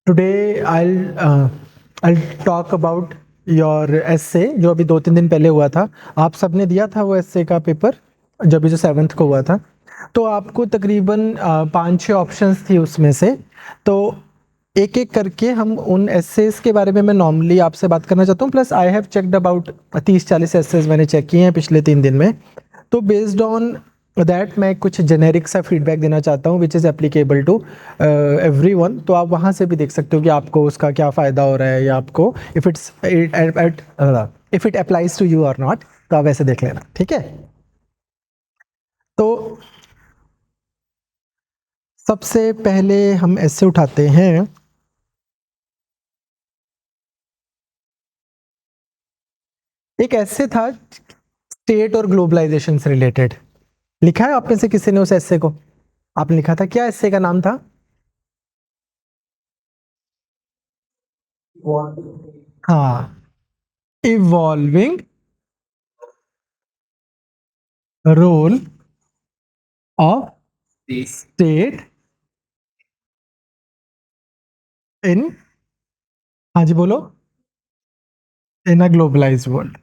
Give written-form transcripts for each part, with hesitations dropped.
Today I'll talk about your essay जो अभी 2-3 दिन पहले हुआ था। आप सबने दिया था वो एस्से का पेपर जो अभी जो 7th को हुआ था। तो आपको तकरीबन 5-6 ऑप्शंस थी उसमें से। तो एक-एक करके हम उन एस्सेस के बारे में मैं नॉर्मली आपसे बात करना चाहता हूँ। Plus I have checked about 30-40 access मैंने चेक किए हैं पिछले 3 दिन में। तो बेस्ड ऑन दैट मैं कुछ जेनेरिक सा फीडबैक देना चाहता हूँ which is applicable to everyone. तो आप वहाँ से भी देख सकते हो कि आपको उसका क्या फ़ायदा हो रहा है या आपको if it applies to you और नॉट। तो आप ऐसे देख लेना, ठीक है। तो सबसे पहले हम ऐसे उठाते हैं। एक ऐसे था स्टेट और ग्लोबलाइजेशन से रिलेटेड। लिखा है आप में से किसी ने उस ऐसे को? आपने लिखा था, क्या ऐसे का नाम था? हाँ, evolving role of state in, हाँ जी बोलो, इन अ ग्लोबलाइज्ड वर्ल्ड।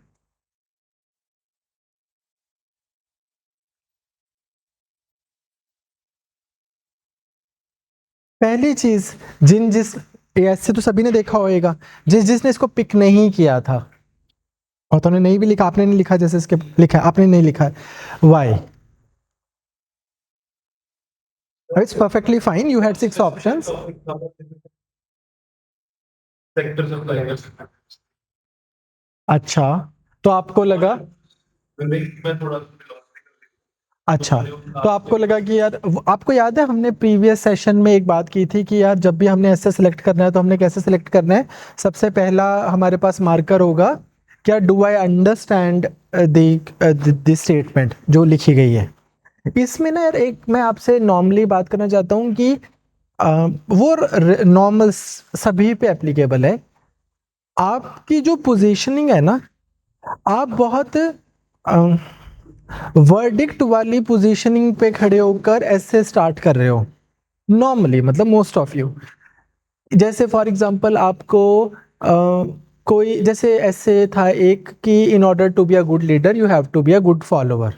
पहली चीज, जिस ऐसे तो सभी ने देखा होगा, जिसने इसको पिक नहीं किया था और तो नहीं भी लिखा, आपने नहीं लिखा जैसे इसके लिखा, आपने नहीं लिखा, why? It's perfectly fine, you had 6 options. अच्छा, तो आपको लगा, अच्छा, तो आपको लगा कि यार, आपको याद है हमने प्रीवियस सेशन में एक बात की थी कि यार जब भी हमने ऐसे सिलेक्ट करना है तो हमने कैसे सिलेक्ट करना है? सबसे पहला हमारे पास मार्कर होगा, क्या do I understand the statement जो लिखी गई है। इसमें ना यार एक मैं आपसे नॉर्मली बात करना चाहता हूँ कि वो नॉर्मल सभी पे एप्लीकेबल है। आपकी जो पोजीशनिंग है ना, आप बहुत वर्डिक्ट वाली पोजीशनिंग पे खड़े होकर ऐसे स्टार्ट कर रहे हो नॉर्मली, मतलब मोस्ट ऑफ यू। जैसे फॉर एग्जांपल आपको कोई जैसे ऐसे था एक कि in order to be a good leader you have to be a good follower.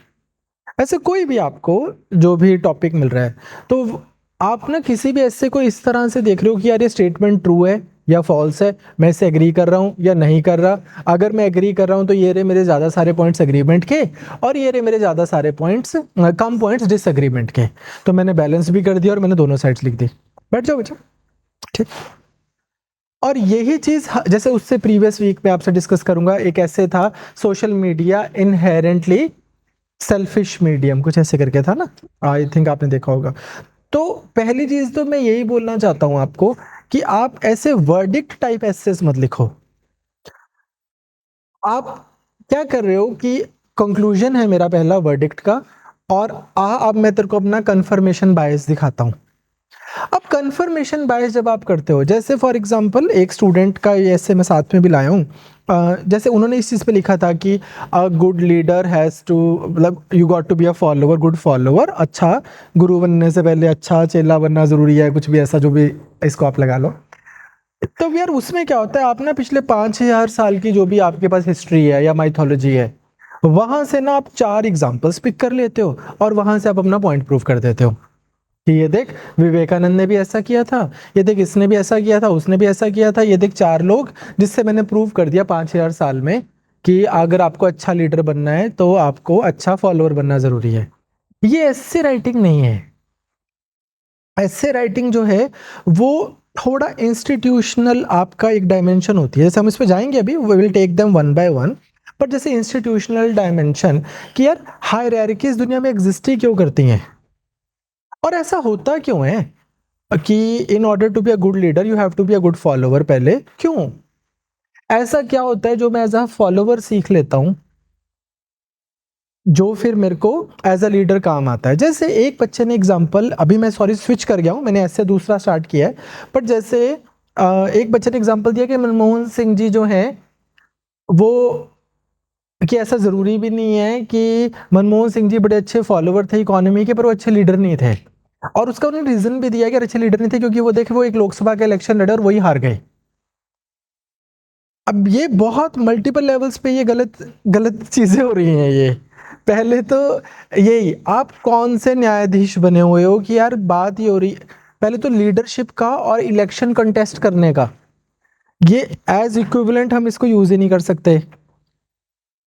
ऐसे कोई भी आपको जो भी टॉपिक मिल रहा है, तो आप ना किसी भी ऐसे को इस तरह से देख रहे हो कि यार ये स्टेटमेंट ट्रू है या फॉल्स है, मैं इससे एग्री कर रहा हूँ या नहीं कर रहा। अगर मैं एग्री कर रहा हूँ तो ये रहे मेरे ज़्यादा सारे पॉइंट्स एग्रीमेंट के, और ये रहे मेरे ज़्यादा सारे पॉइंट्स कम पॉइंट्स डिसएग्रीमेंट के। तो मैंने बैलेंस भी कर दिया और मैंने दोनों साइड्स लिख दी। बैठ जाओ बच्चों, ठीक। और यही चीज़ जैसे उससे प्रीवियस वीक में आपसे डिस्कस करूंगा, एक ऐसे था social media inherently selfish medium, कुछ ऐसे करके था ना, आई थिंक आपने देखा होगा। तो पहली चीज तो मैं यही बोलना चाहता हूं आपको कि आप ऐसे वर्डिक्ट टाइप एसेस मत लिखो। आप क्या कर रहे हो कि कंक्लूजन है मेरा पहला वर्डिक्ट का, और अब मैं तेरे को अपना कंफर्मेशन बायस दिखाता हूं। अब कंफर्मेशन बायस जब आप करते हो, जैसे फॉर एग्जांपल एक स्टूडेंट का ये ऐसे मैं साथ में भी लाया हूँ। जैसे उन्होंने इस चीज़ पे लिखा था कि a good leader has to, मतलब you got to be a follower, good follower. अच्छा, गुरु बनने से पहले अच्छा चेला बनना ज़रूरी है, कुछ भी ऐसा जो भी इसको आप लगा लो। तो यार उसमें क्या होता है, आप ना पिछले 5,000 साल की जो भी आपके पास हिस्ट्री है या माइथोलॉजी है, वहां से ना आप 4 एग्जाम्पल्स पिक कर लेते हो और वहां से आप अपना पॉइंट प्रूव कर देते हो कि ये देख विवेकानंद ने भी ऐसा किया था, ये देख इसने भी ऐसा किया था, उसने भी ऐसा किया था, ये देख 4 लोग, जिससे मैंने प्रूव कर दिया 5,000 साल में कि अगर आपको अच्छा लीडर बनना है तो आपको अच्छा फॉलोअर बनना जरूरी है। ये ऐसे राइटिंग नहीं है। ऐसे राइटिंग जो है वो थोड़ा इंस्टीट्यूशनल आपका एक डायमेंशन होती है। जैसे हम इस पे जाएंगे अभी, we will take them one by one. पर जैसे इंस्टीट्यूशनल डायमेंशन कि यार हायरार्कीज दुनिया में एग्जिस्ट ही क्यों करती हैं, और ऐसा होता क्यों है कि in order to be a good leader you have to be a good follower. पहले क्यों ऐसा क्या होता है जो मैं एज अ फॉलोअर सीख लेता हूं, जो फिर मेरे को एज अ लीडर काम आता है। जैसे एक बच्चे ने एग्जांपल, अभी मैं सॉरी स्विच कर गया हूं, मैंने ऐसे दूसरा स्टार्ट किया है। बट जैसे एक बच्चे ने एग्जांपल दिया कि मनमोहन सिंह जी जो हैं वो, कि ऐसा ज़रूरी भी नहीं है कि मनमोहन सिंह जी बड़े अच्छे फॉलोअर थे इकोनॉमी के, पर वो अच्छे लीडर नहीं थे। और उसका उन्होंने रीजन भी दिया कि अच्छे लीडर नहीं थे क्योंकि वो देखे वो एक लोकसभा का इलेक्शन लड़े और वही हार गए। अब ये बहुत मल्टीपल लेवल्स पे ये गलत गलत चीजें हो रही हैं। ये पहले तो यही आप कौन से न्यायाधीश बने हुए हो कि यार बात ये हो रही, पहले तो लीडरशिप का और इलेक्शन कंटेस्ट करने का ये एज इक्विवेलेंट हम इसको यूज ही नहीं कर सकते।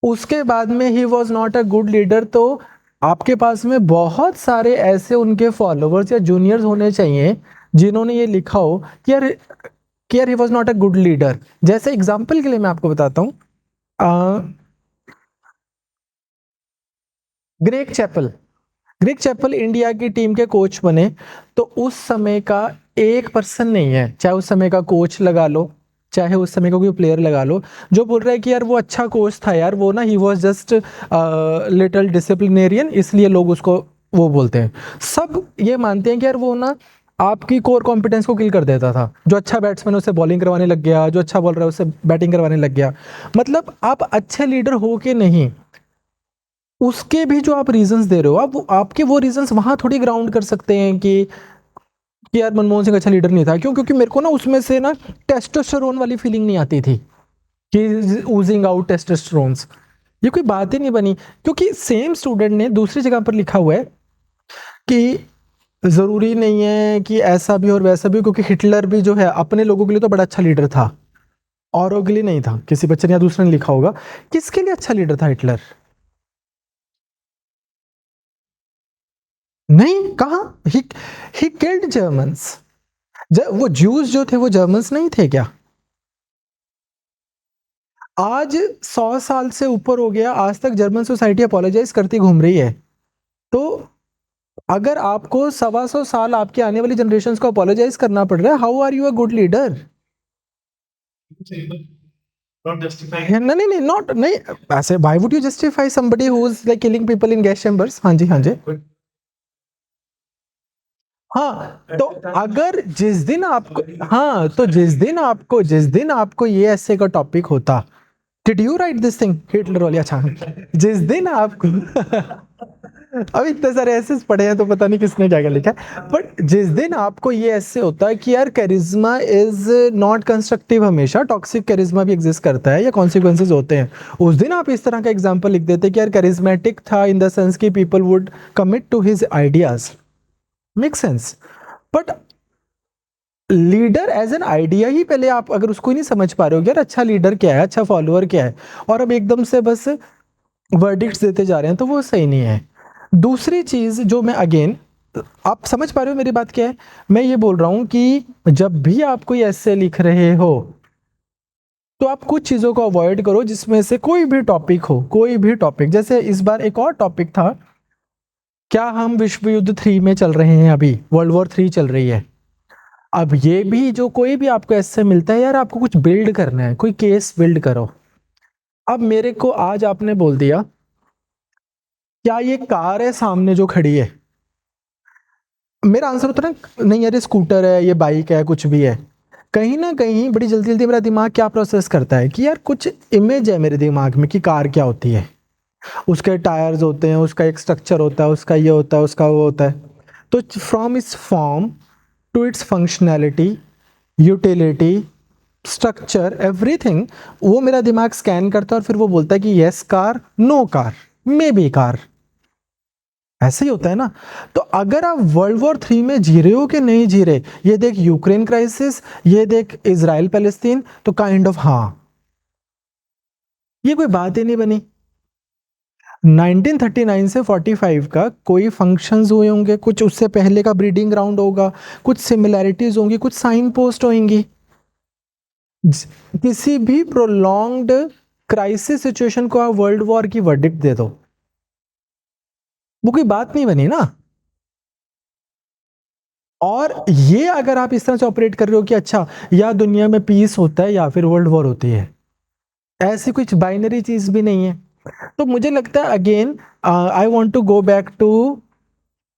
उसके बाद में he was not a good leader, तो आपके पास में बहुत सारे ऐसे उनके फॉलोवर्स या जूनियर्स होने चाहिए जिन्होंने ये लिखा हो कि यार he was not a good leader. जैसे एग्जाम्पल के लिए मैं आपको बताता हूँ, Greg Chappell. Greg Chappell India की टीम के कोच बने, तो उस समय का एक पर्सन नहीं है, चाहे उस समय का कोच लगा लो, चाहे उस समय का कोई प्लेयर लगा लो, जो बोल रहा है कि यार वो अच्छा कोच था यार, वो ना he was just little disciplinarian, इसलिए लोग उसको वो बोलते हैं। सब ये मानते हैं कि यार वो ना आपकी कोर कॉम्पिटेंस को किल कर देता था। जो अच्छा बैट्समैन उससे बॉलिंग करवाने लग गया, जो अच्छा बॉलर है उससे बैटिंग करवाने लग गया। मतलब आप अच्छे लीडर हो के नहीं, उसके भी जो आप रीजंस दे रहे हो, आप आपके वो रीजंस वहां थोड़ी ग्राउंड कर सकते हैं कि यार मनमोहन सिंह अच्छा लीडर नहीं था। क्यों? क्योंकि मेरे को ना उसमें से ना टेस्टोस्टेरोन वाली फीलिंग नहीं आती थी कि ऊजिंग आउट टेस्टोस्टेरोन्स। ये कोई बात ही नहीं बनी, क्योंकि सेम स्टूडेंट ने दूसरी जगह पर लिखा हुआ है कि जरूरी नहीं है कि ऐसा भी और वैसा भी, क्योंकि हिटलर भी जो है अपने लोगों के लिए तो बड़ा अच्छा लीडर था, औरों के लिए नहीं था। किसी बच्चे ने या दूसरे ने लिखा होगा, किसके लिए अच्छा लीडर था हिटलर? नहीं, कहा ही किल्ड जर्मन्स। वो ज्यूज जो थे वो जर्मन्स नहीं थे क्या? आज 100 साल से ऊपर हो गया, आज तक जर्मन सोसाइटी अपोलोजाइज करती घूम रही है। तो अगर आपको 125 साल आपके आने वाली जनरेशन को अपोलोजाइज करना पड़ रहा है, how are you a good leader? नहीं नहीं नहीं, नॉट नहीं, ऐसे why would you justify somebody who is like killing people in gas chambers? हाँ जी, हाँ जी। हाँ, तो अगर जिस दिन आपको, हाँ तो जिस दिन आपको ये ऐसे का टॉपिक होता, did you right this thing Hitler वाली? अच्छा, जिस दिन आपको अब इतने सारे ऐसे पढ़े हैं तो पता नहीं किसने क्या क्या लिखा है, बट जिस दिन आपको ये ऐसे होता है कि यार कैरिज्मा इज नॉट कंस्ट्रक्टिव, हमेशा टॉक्सिक कैरिज्मा भी एग्जिस्ट करता है या कॉन्सिक्वेंसेज होते हैं, उस दिन आप इस तरह का एग्जांपल लिख देते कि यार कैरिज्मेटिक था इन द सेंस कि people would commit to his ideas, make sense. But leader as an idea ही पहले आप अगर उसको ही नहीं समझ पा रहे हो यार अच्छा लीडर क्या है, अच्छा फॉलोअर क्या है, और अब एकदम से बस वर्डिक्ट्स देते जा रहे हैं, तो वो सही नहीं है। दूसरी चीज जो मैं अगेन, आप समझ पा रहे हो मेरी बात क्या है? मैं ये बोल रहा हूं कि जब भी आप कोई ऐसे लिख रहे हो तो आप कुछ चीजों को अवॉइड करो, जिसमें से कोई भी टॉपिक हो, कोई भी टॉपिक। जैसे इस बार एक और टॉपिक था, क्या हम विश्व युद्ध 3 में चल रहे हैं, अभी वर्ल्ड वॉर 3 चल रही है। अब ये भी जो कोई भी आपको ऐसे मिलता है यार आपको कुछ बिल्ड करना है, कोई केस बिल्ड करो। अब मेरे को आज आपने बोल दिया क्या ये कार है सामने जो खड़ी है, मेरा आंसर होता है नहीं यार ये स्कूटर है, ये बाइक है, कुछ भी है। कहीं ना कहीं बड़ी जल्दी जल्दी मेरा दिमाग क्या प्रोसेस करता है कि यार कुछ इमेज है मेरे दिमाग में कि कार क्या होती है, उसके टायर्स होते हैं, उसका एक स्ट्रक्चर होता है, उसका ये होता है, उसका वो होता है। तो from its form to its functionality, utility, structure, everything, वो मेरा दिमाग स्कैन करता है और फिर वो बोलता है कि yes car, no car, maybe car. ऐसे ही होता है ना। तो अगर आप वर्ल्ड वॉर 3 में जी रहे हो कि नहीं जी रहे, ये देख यूक्रेन क्राइसिस, ये देख इजराइल पैलेस्तीन, तो काइंड ऑफ हाँ, ये कोई बात ही नहीं बनी। 1939 से 45 का कोई फंक्शंस हुए होंगे, कुछ उससे पहले का ब्रीडिंग ग्राउंड होगा, कुछ सिमिलैरिटीज होंगी, कुछ साइन पोस्ट होंगी। किसी भी प्रोलॉन्ग्ड क्राइसिस सिचुएशन को आप वर्ल्ड वॉर की वर्डिक्ट दे दो, वो कोई बात नहीं बनी ना। और ये अगर आप इस तरह से ऑपरेट कर रहे हो कि अच्छा या दुनिया में पीस होता है या फिर वर्ल्ड वॉर होती है, ऐसी कुछ बाइनरी चीज भी नहीं है। तो मुझे लगता है again I want to go back to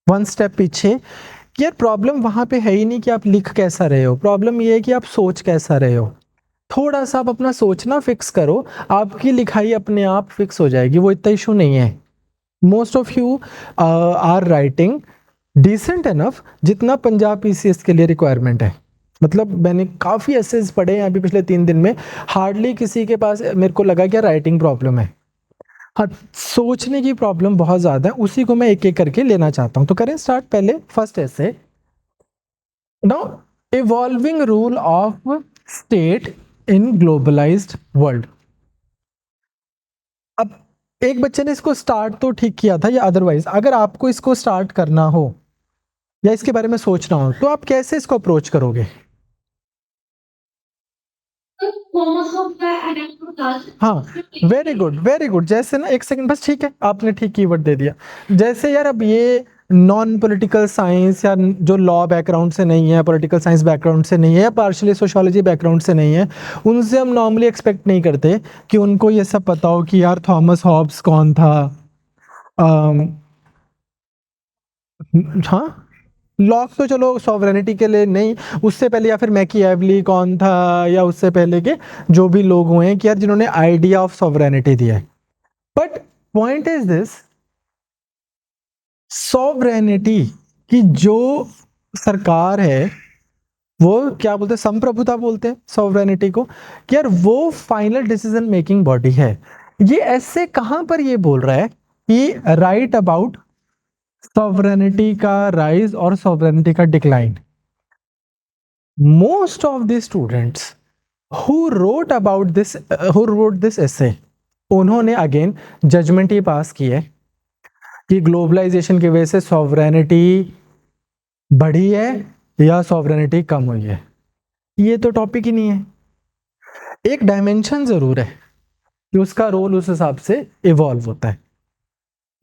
one step पीछे, कि यार प्रॉब्लम वहां पे है ही नहीं कि आप लिख कैसा रहे हो, प्रॉब्लम ये है कि आप सोच कैसा रहे हो। थोड़ा सा आप अपना सोचना फिक्स करो, आपकी लिखाई अपने आप फिक्स हो जाएगी, वो इतना इशू नहीं है। Most of you are writing decent enough जितना पंजाब पीसीएस के लिए रिक्वायरमेंट है। मतलब मैंने काफ़ी एसेज पढ़े हैं अभी पिछले 3 दिन में, हार्डली किसी के पास मेरे को लगा कि राइटिंग प्रॉब्लम है। हाँ, सोचने की प्रॉब्लम बहुत ज़्यादा है, उसी को मैं एक एक करके लेना चाहता हूँ। तो करें स्टार्ट। पहले फर्स्ट ऐसे, now evolving rule of state in globalised world. अब एक बच्चे ने इसको स्टार्ट तो ठीक किया था, या अदरवाइज अगर आपको इसको स्टार्ट करना हो या इसके बारे में सोचना हो तो आप कैसे इसको अप्रोच करोगे? हाँ, वेरी गुड वेरी गुड। जैसे ना, एक सेकंड बस, ठीक है, आपने ठीक कीवर्ड दे दिया। जैसे यार अब ये नॉन पॉलिटिकल साइंस या जो लॉ बैकग्राउंड से नहीं है, पॉलिटिकल साइंस बैकग्राउंड से नहीं है, पार्शली सोशियोलॉजी बैकग्राउंड से नहीं है, उनसे हम नॉर्मली एक्सपेक्ट नहीं करते कि उनको ये सब पता हो कि यार थॉमस हॉब्स कौन था। अम, हाँ, लॉक तो चलो सॉवरेनिटी के लिए नहीं, उससे पहले या फिर मैकियावेली कौन था, या उससे पहले के जो भी लोग हुए हैं कि यार जिन्होंने आइडिया ऑफ सॉवरेनिटी दिया है। But point is this, sovereignty की जो सरकार है वो क्या बोलते हैं, संप्रभुता बोलते हैं सॉवरेनिटी को, कि यार वो फाइनल डिसीजन मेकिंग बॉडी है। ये ऐसे कहां पर ये बोल रहा है कि राइट अबाउट सॉवरेनिटी का राइज और सॉवरेनिटी का decline. Most of the students who wrote this essay, उन्होंने अगेन जजमेंट ही पास की है कि ग्लोबलाइजेशन की वजह से सॉवरेनिटी बढ़ी है या सॉवरेनिटी कम हुई है। ये तो टॉपिक ही नहीं है। एक डायमेंशन जरूर है कि उसका रोल उस हिसाब से इवॉल्व होता है,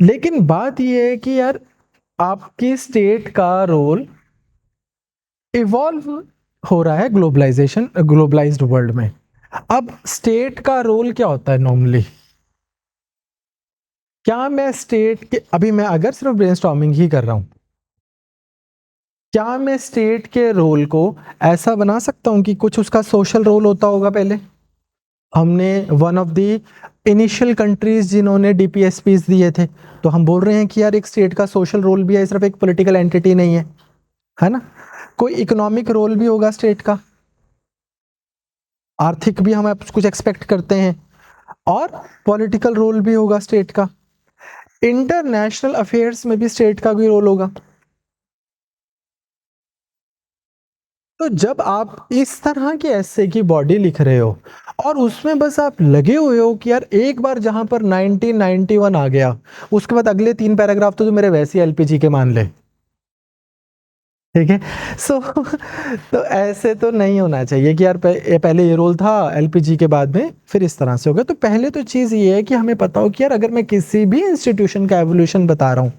लेकिन बात ये है कि यार आपकी स्टेट का रोल इवॉल्व हो रहा है ग्लोबलाइज्ड वर्ल्ड में। अब स्टेट का रोल क्या होता है नॉर्मली? क्या मैं स्टेट के, अभी मैं अगर सिर्फ ब्रेनस्टॉर्मिंग ही कर रहा हूं, क्या मैं स्टेट के रोल को ऐसा बना सकता हूं कि कुछ उसका सोशल रोल होता होगा? पहले हमने one of the initial countries जिन्होंने डीपीएसपीज दिए थे, तो हम बोल रहे हैं कि यार एक स्टेट का सोशल रोल भी है, सिर्फ एक पॉलिटिकल एंटिटी नहीं है ना? कोई इकोनॉमिक रोल भी होगा स्टेट का, आर्थिक भी हम कुछ एक्सपेक्ट करते हैं, और पॉलिटिकल रोल भी होगा स्टेट का। इंटरनेशनल अफेयर्स में भी स्टेट का कोई रोल होगा। तो जब आप इस तरह के ऐसे की बॉडी लिख रहे हो और उसमें बस आप लगे हुए हो कि यार एक बार जहां पर 1991 आ गया, उसके बाद अगले 3 पैराग्राफ तो मेरे वैसे ही एलपीजी के मान ले, ठीक है? सो तो ऐसे तो नहीं होना चाहिए कि यार पहले ये रोल था एलपीजी के बाद में फिर इस तरह से हो गया। तो पहले तो चीज़ ये है कि हमें पता हो कि यार अगर मैं किसी भी इंस्टीट्यूशन का एवोल्यूशन बता रहा हूँ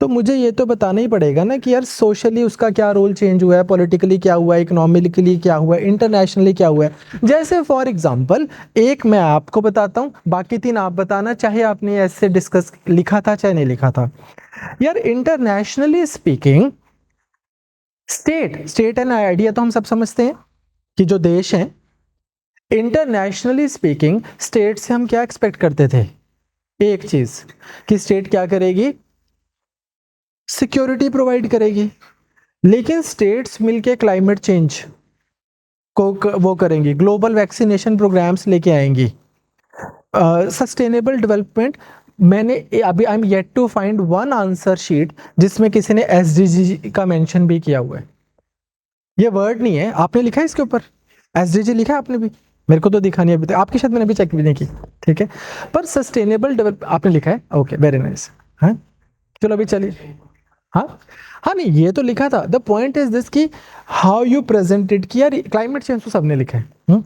तो मुझे ये तो बताना ही पड़ेगा ना कि यार सोशली उसका क्या रोल चेंज हुआ है, पॉलिटिकली क्या हुआ है, इकोनॉमिकली क्या हुआ है, इंटरनेशनली क्या हुआ है। जैसे फॉर एग्जांपल एक मैं आपको बताता हूँ, बाकी 3 आप बताना, चाहे आपने ऐसे डिस्कस लिखा था चाहे नहीं लिखा था। यार internationally speaking, state state and idea तो हम सब समझते हैं कि जो देश हैं। इंटरनेशनली स्पीकिंग स्टेट से हम क्या एक्सपेक्ट करते थे? एक चीज, कि स्टेट क्या करेगी? सिक्योरिटी प्रोवाइड करेगी। लेकिन स्टेट्स मिलके क्लाइमेट चेंज को वो करेंगी, ग्लोबल वैक्सीनेशन प्रोग्राम्स लेके आएंगी, सस्टेनेबल डेवलपमेंट। मैंने अभी I am yet to find one answer sheet जिसमें किसी ने एसडीजी का मेंशन भी किया हुआ है। ये वर्ड नहीं है, आपने लिखा है इसके ऊपर, एसडीजी लिखा है आपने भी? मेरे को तो दिखा नहीं अभी तक, आपकी शायद मैंने अभी चेक भी नहीं की, ठीक है? पर सस्टेनेबल डेवलप आपने लिखा है, ओके वेरी नाइस। हाँ, चलो अभी चलिए। हाँ, हाँ नहीं ये तो लिखा था। द पॉइंट इज दिस कि हाउ यू प्रेजेंटेड, कि यार क्लाइमेट चेंज तो सबने लिखा है।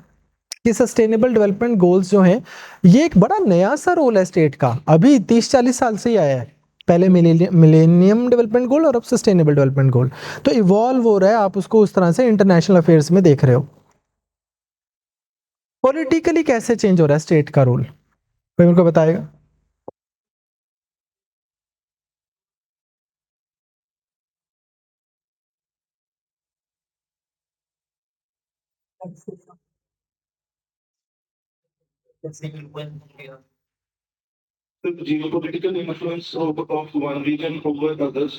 कि सस्टेनेबल डेवलपमेंट गोल्स जो हैं, ये एक बड़ा नया सा रोल है स्टेट का, अभी 30-40 साल से ही आया है। पहले मिलेनियम डेवलपमेंट गोल और अब सस्टेनेबल डेवलपमेंट गोल, तो इवॉल्व हो रहा है। आप उसको उस तरह से इंटरनेशनल अफेयर्स में देख रहे हो। पॉलिटिकली कैसे चेंज हो रहा है स्टेट का रोल, कोई मेरे को बताएगा? The geopolitical influence of one region over others.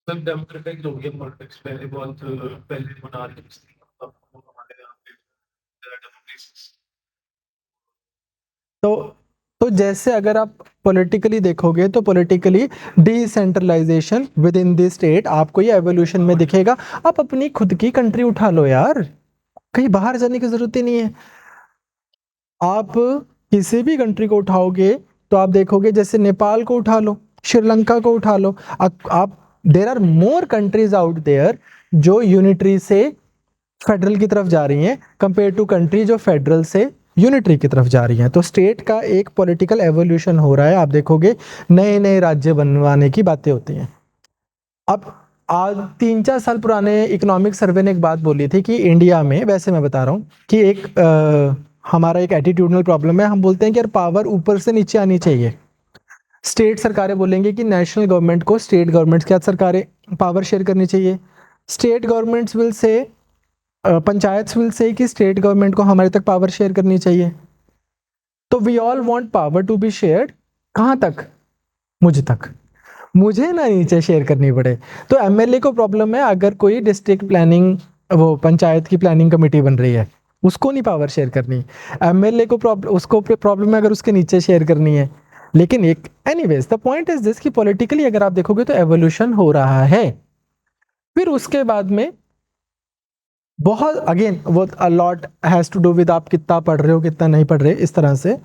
सब डेमोक्रेटिक हो गया पॉलिटिक्स, पहले बहुत पहले मोनार्कीज थी, अब वो हमारे यहाँ पे डेमोक्रेसी। तो तो जैसे अगर आप पॉलिटिकली देखोगे तो politically decentralisation within the state आपको ये एवोल्यूशन में दिखेगा। आप अपनी खुद की कंट्री उठा लो यार, कहीं बाहर जाने की जरूरत ही नहीं है। आप किसी भी कंट्री को उठाओगे तो आप देखोगे, जैसे नेपाल को उठा लो, श्रीलंका को उठा लो, आप there are more countries out there जो यूनिटरी से फेडरल की तरफ जा रही हैं कंपेयर टू कंट्री जो फेडरल से यूनिटरी की तरफ जा रही हैं। तो स्टेट का एक पॉलिटिकल एवोल्यूशन हो रहा है। आप देखोगे नए नए राज्य बनवाने की बातें होती हैं। अब आज 3-4 साल पुराने इकोनॉमिक सर्वे ने एक बात बोली थी कि इंडिया में, वैसे मैं बता रहा हूँ कि एक हमारा एक एटीट्यूडनल प्रॉब्लम है। हम बोलते हैं कि यार पावर ऊपर से नीचे आनी चाहिए। स्टेट सरकारें बोलेंगे कि नेशनल गवर्नमेंट को स्टेट गवर्नमेंट्स के साथ सरकारें पावर शेयर करनी चाहिए। State governments will say panchayat will say कि स्टेट गवर्नमेंट को हमारे तक पावर शेयर करनी चाहिए। तो we all want power to be shared, कहां तक? मुझ तक, मुझे ना नीचे शेयर करनी पड़े। तो एमएलए को प्रॉब्लम है अगर कोई डिस्ट्रिक्ट प्लानिंग, वो पंचायत की प्लानिंग कमेटी बन रही है, उसको नहीं पावर शेयर करनी। एमएलए को प्रॉब्लम, उसको प्रॉब्लम है अगर उसके नीचे शेयर करनी है। लेकिन एक anyways the point is this कि पॉलिटिकली अगर आप देखोगे तो एवोल्यूशन हो रहा है। फिर उसके बाद में बहुत अगेन वो a lot has to do with आप कितना पढ़ रहे हो कितना नहीं पढ़ रहे, इस तरह से।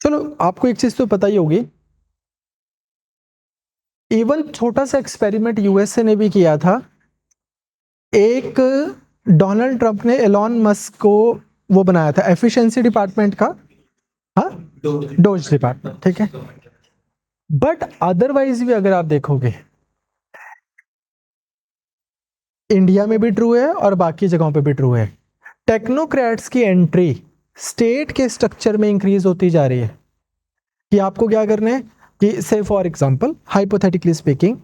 चलो आपको एक चीज तो पता ही होगी, इवन छोटा सा एक्सपेरिमेंट यूएसए ने भी किया था। एक डोनाल्ड ट्रंप ने एलॉन मस्क को वो बनाया था एफिशिएंसी डिपार्टमेंट का, हाँ डोज डिपार्टमेंट, ठीक है। बट अदरवाइज भी अगर आप देखोगे इंडिया में भी ट्रू है और बाकी जगहों पे भी ट्रू है, टेक्नोक्रेट्स की एंट्री स्टेट के स्ट्रक्चर में इंक्रीज होती जा रही है। कि आपको क्या करना है कि से फॉर एग्जांपल हाइपोथेटिकली स्पीकिंग,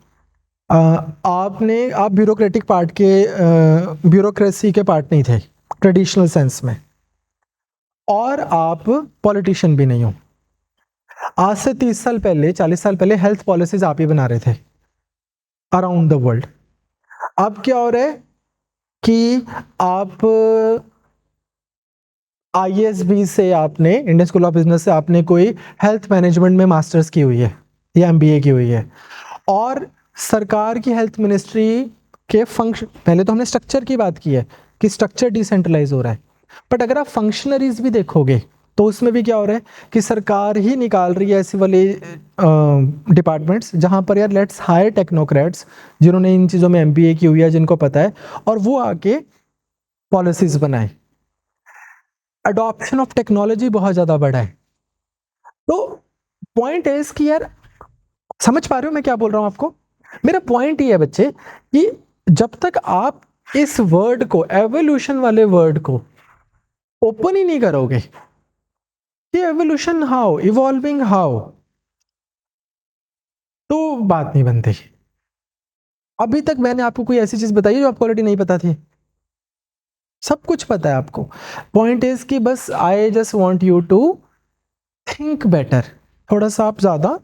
आप ब्यूरोक्रेटिक पार्ट के ब्यूरोक्रेसी के पार्ट नहीं थे ट्रेडिशनल सेंस में, और आप पॉलिटिशियन भी नहीं हो। आज से 30 साल पहले 40 साल पहले हेल्थ पॉलिसीज आप ही बना रहे थे अराउंड द वर्ल्ड। अब क्या हो रहा है कि आप आईएसबी से, आपने इंडियन स्कूल ऑफ बिजनेस से आपने कोई हेल्थ मैनेजमेंट में मास्टर्स की हुई है या एमबीए की हुई है, और सरकार की हेल्थ मिनिस्ट्री के फंक्शन, पहले तो हमने स्ट्रक्चर की बात की है कि स्ट्रक्चर डिसेंट्रलाइज हो रहा है, बट अगर आप फंक्शनरीज भी देखोगे तो उसमें भी क्या हो रहा है कि सरकार ही निकाल रही है ऐसे वाले डिपार्टमेंट्स जहां पर यार लेट्स हायर टेक्नोक्रेट्स जिन्होंने इन चीज़ों में एमबीए की हुई है, जिनको पता है, और वो आके पॉलिसीज बनाए। अडॉप्शन ऑफ टेक्नोलॉजी बहुत ज़्यादा बढ़ा है। तो पॉइंट इज कि यार, समझ पा रहे हो मैं क्या बोल रहा हूं आपको? मेरा पॉइंट ये है बच्चे कि जब तक आप इस वर्ड को, एवोल्यूशन वाले वर्ड को ओपन ही नहीं करोगे कि एवोल्यूशन हाउ, इवॉल्विंग हाउ, तो बात नहीं बनती। अभी तक मैंने आपको कोई ऐसी चीज बताई जो आपको ऑलरेडी नहीं पता थी? सब कुछ पता है आपको। पॉइंट इज कि बस I just want you to think better, थोड़ा सा आप ज्यादा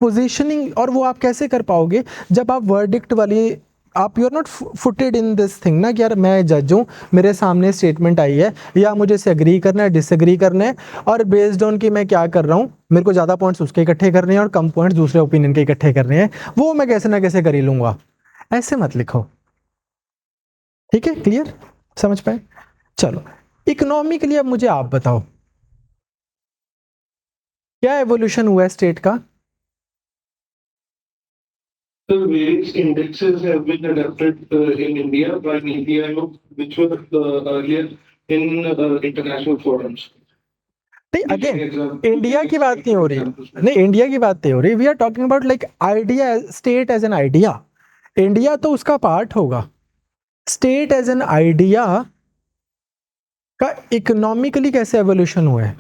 पोजीशनिंग। और वो आप कैसे कर पाओगे जब आप वर्डिक्ट वाली, आप you are not footed in this thing ना कि यार मैं जज हूँ, मेरे सामने स्टेटमेंट आई है, या मुझे इसे एग्री करना है डिसएग्री करना है, और बेस्ड ऑन कि मैं क्या कर रहा हूँ, मेरे को ज़्यादा पॉइंट्स उसके इकट्ठे करने हैं और कम पॉइंट्स दूसरे ओपिनियन के इकट्ठे करने हैं, वो मैं कैसे ना कैसे कर ही लूँगा। ऐसे मत लिखो, ठीक है? क्लियर, समझ पाए? चलो इकोनॉमी के लिए अब मुझे आप बताओ क्या एवोल्यूशन हुआ है स्टेट का? So various indexes have been adapted in India by NITI Aayog, which were earlier in international forums. नहीं, अगेन इंडिया की बात नहीं हो रही, नहीं इंडिया की बात नहीं हो रही, we are talking about like idea, state as an idea. India तो उसका पार्ट होगा, स्टेट एज एन आइडिया का इकोनॉमिकली कैसे एवोल्यूशन हुआ है?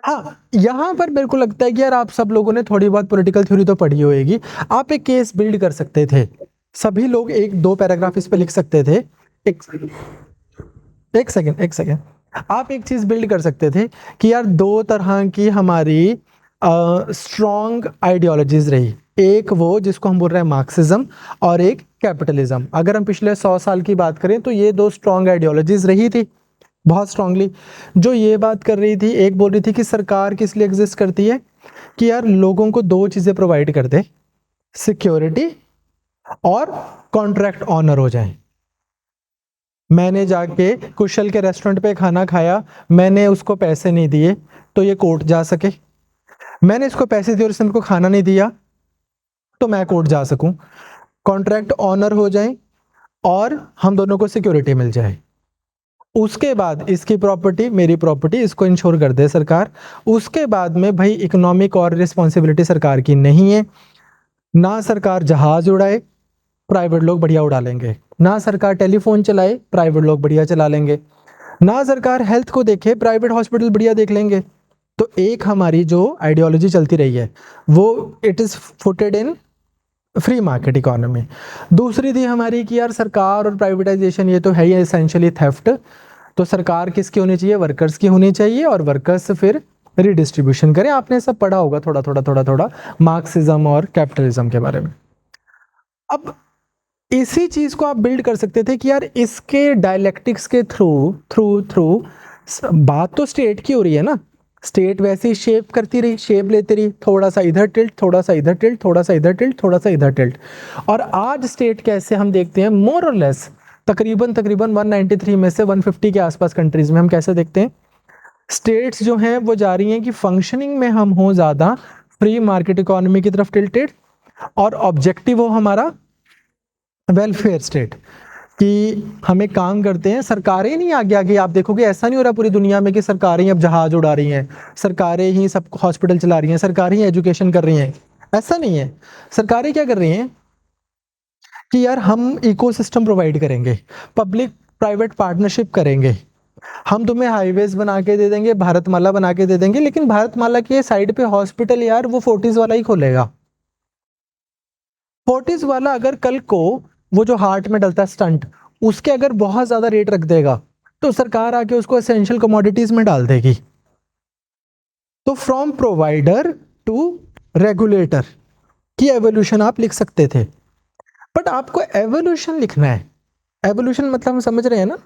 हाँ, यहाँ पर मेरे को लगता है कि यार आप सब लोगों ने थोड़ी बहुत पॉलिटिकल थ्योरी तो पढ़ी होगी। आप एक केस बिल्ड कर सकते थे, सभी लोग 1-2 पैराग्राफ इस पे लिख सकते थे। एक सेकेंड, आप एक चीज बिल्ड कर सकते थे कि यार दो तरह की हमारी स्ट्रॉन्ग आइडियोलॉजीज रही, एक वो जिसको हम बोल रहे हैं मार्क्सिज्म और एक कैपिटलिज्म। अगर हम पिछले 100 साल की बात करें तो ये दो स्ट्रॉन्ग आइडियोलॉजीज रही थी बहुत स्ट्रांगली, जो ये बात कर रही थी, एक बोल रही थी कि सरकार किस लिए एग्जिस्ट करती है कि यार लोगों को दो चीजें प्रोवाइड कर दे, सिक्योरिटी और कॉन्ट्रैक्ट ऑनर हो जाए। मैंने जाके कुशल के रेस्टोरेंट पे खाना खाया, मैंने उसको पैसे नहीं दिए तो ये कोर्ट जा सके, मैंने इसको पैसे दिए और इसने मेरे को खाना नहीं दिया तो मैं कोर्ट जा सकूं, कॉन्ट्रैक्ट ऑनर हो जाए और हम दोनों को सिक्योरिटी मिल जाए। उसके बाद इसकी प्रॉपर्टी मेरी प्रॉपर्टी, इसको इंश्योर कर दे सरकार। उसके बाद में भाई इकोनॉमिक और रिस्पॉन्सिबिलिटी सरकार की नहीं है, ना सरकार जहाज उड़ाए, प्राइवेट लोग बढ़िया उड़ा लेंगे, ना सरकार टेलीफोन चलाए, प्राइवेट लोग बढ़िया चला लेंगे, ना सरकार हेल्थ को देखे, प्राइवेट हॉस्पिटल बढ़िया देख लेंगे। तो एक हमारी जो आइडियोलॉजी चलती रही है वो it is footed in free market economy. दूसरी थी हमारी कि यार सरकार और प्राइवेटाइजेशन ये तो है ही एसेंशियली थेफ्ट, तो सरकार किसकी होनी चाहिए, वर्कर्स की होनी चाहिए, और वर्कर्स फिर रिडिस्ट्रीब्यूशन करें। आपने सब पढ़ा होगा थोड़ा थोड़ा थोड़ा थोड़ा मार्क्सिज्म और कैपिटलिज्म के बारे में। अब इसी चीज को आप बिल्ड कर सकते थे कि यार इसके डायलेक्टिक्स के थ्रू थ्रू थ्रू बात तो स्टेट की हो रही है ना, स्टेट वैसे ही शेप करती रही, शेप लेती रही, थोड़ा सा इधर टिल्ट, थोड़ा सा इधर टिल्ट, थोड़ा सा इधर टिल्ट, थोड़ा सा इधर टिल्ट। और आज स्टेट कैसे हम देखते हैं, मोर और लेस तकरीबन तकरीबन 193 में से 150 के आसपास कंट्रीज में हम कैसे देखते हैं, स्टेट्स जो हैं वो जा रही हैं कि फंक्शनिंग में हम हो ज़्यादा फ्री मार्केट इकोनॉमी की तरफ टिल्टेड, और ऑब्जेक्टिव हो हमारा वेलफेयर स्टेट, कि हमें काम करते हैं, सरकारें नहीं आगे आगे। आप देखोगे ऐसा नहीं हो रहा पूरी दुनिया में कि सरकारें ही अब जहाज उड़ा रही हैं, सरकारें ही सब हॉस्पिटल चला रही हैं, सरकारें ही एजुकेशन कर रही हैं, ऐसा नहीं है। सरकारें क्या कर रही हैं कि यार हम इकोसिस्टम प्रोवाइड करेंगे, पब्लिक प्राइवेट पार्टनरशिप करेंगे, हम तुम्हें हाईवेज बना के दे देंगे, भारतमाला बना के दे देंगे, लेकिन भारतमाला के साइड पे हॉस्पिटल यार वो फोर्टिस वाला ही खोलेगा। फोर्टिस वाला अगर कल को वो जो हार्ट में डलता है स्टंट, उसके अगर बहुत ज्यादा रेट रख देगा तो सरकार आके उसको एसेंशियल कमोडिटीज में डाल देगी। तो फ्रॉम प्रोवाइडर टू रेगुलेटर की एवोल्यूशन आप लिख सकते थे, बट आपको एवोल्यूशन लिखना है। एवोल्यूशन मतलब हम समझ रहे हैं ना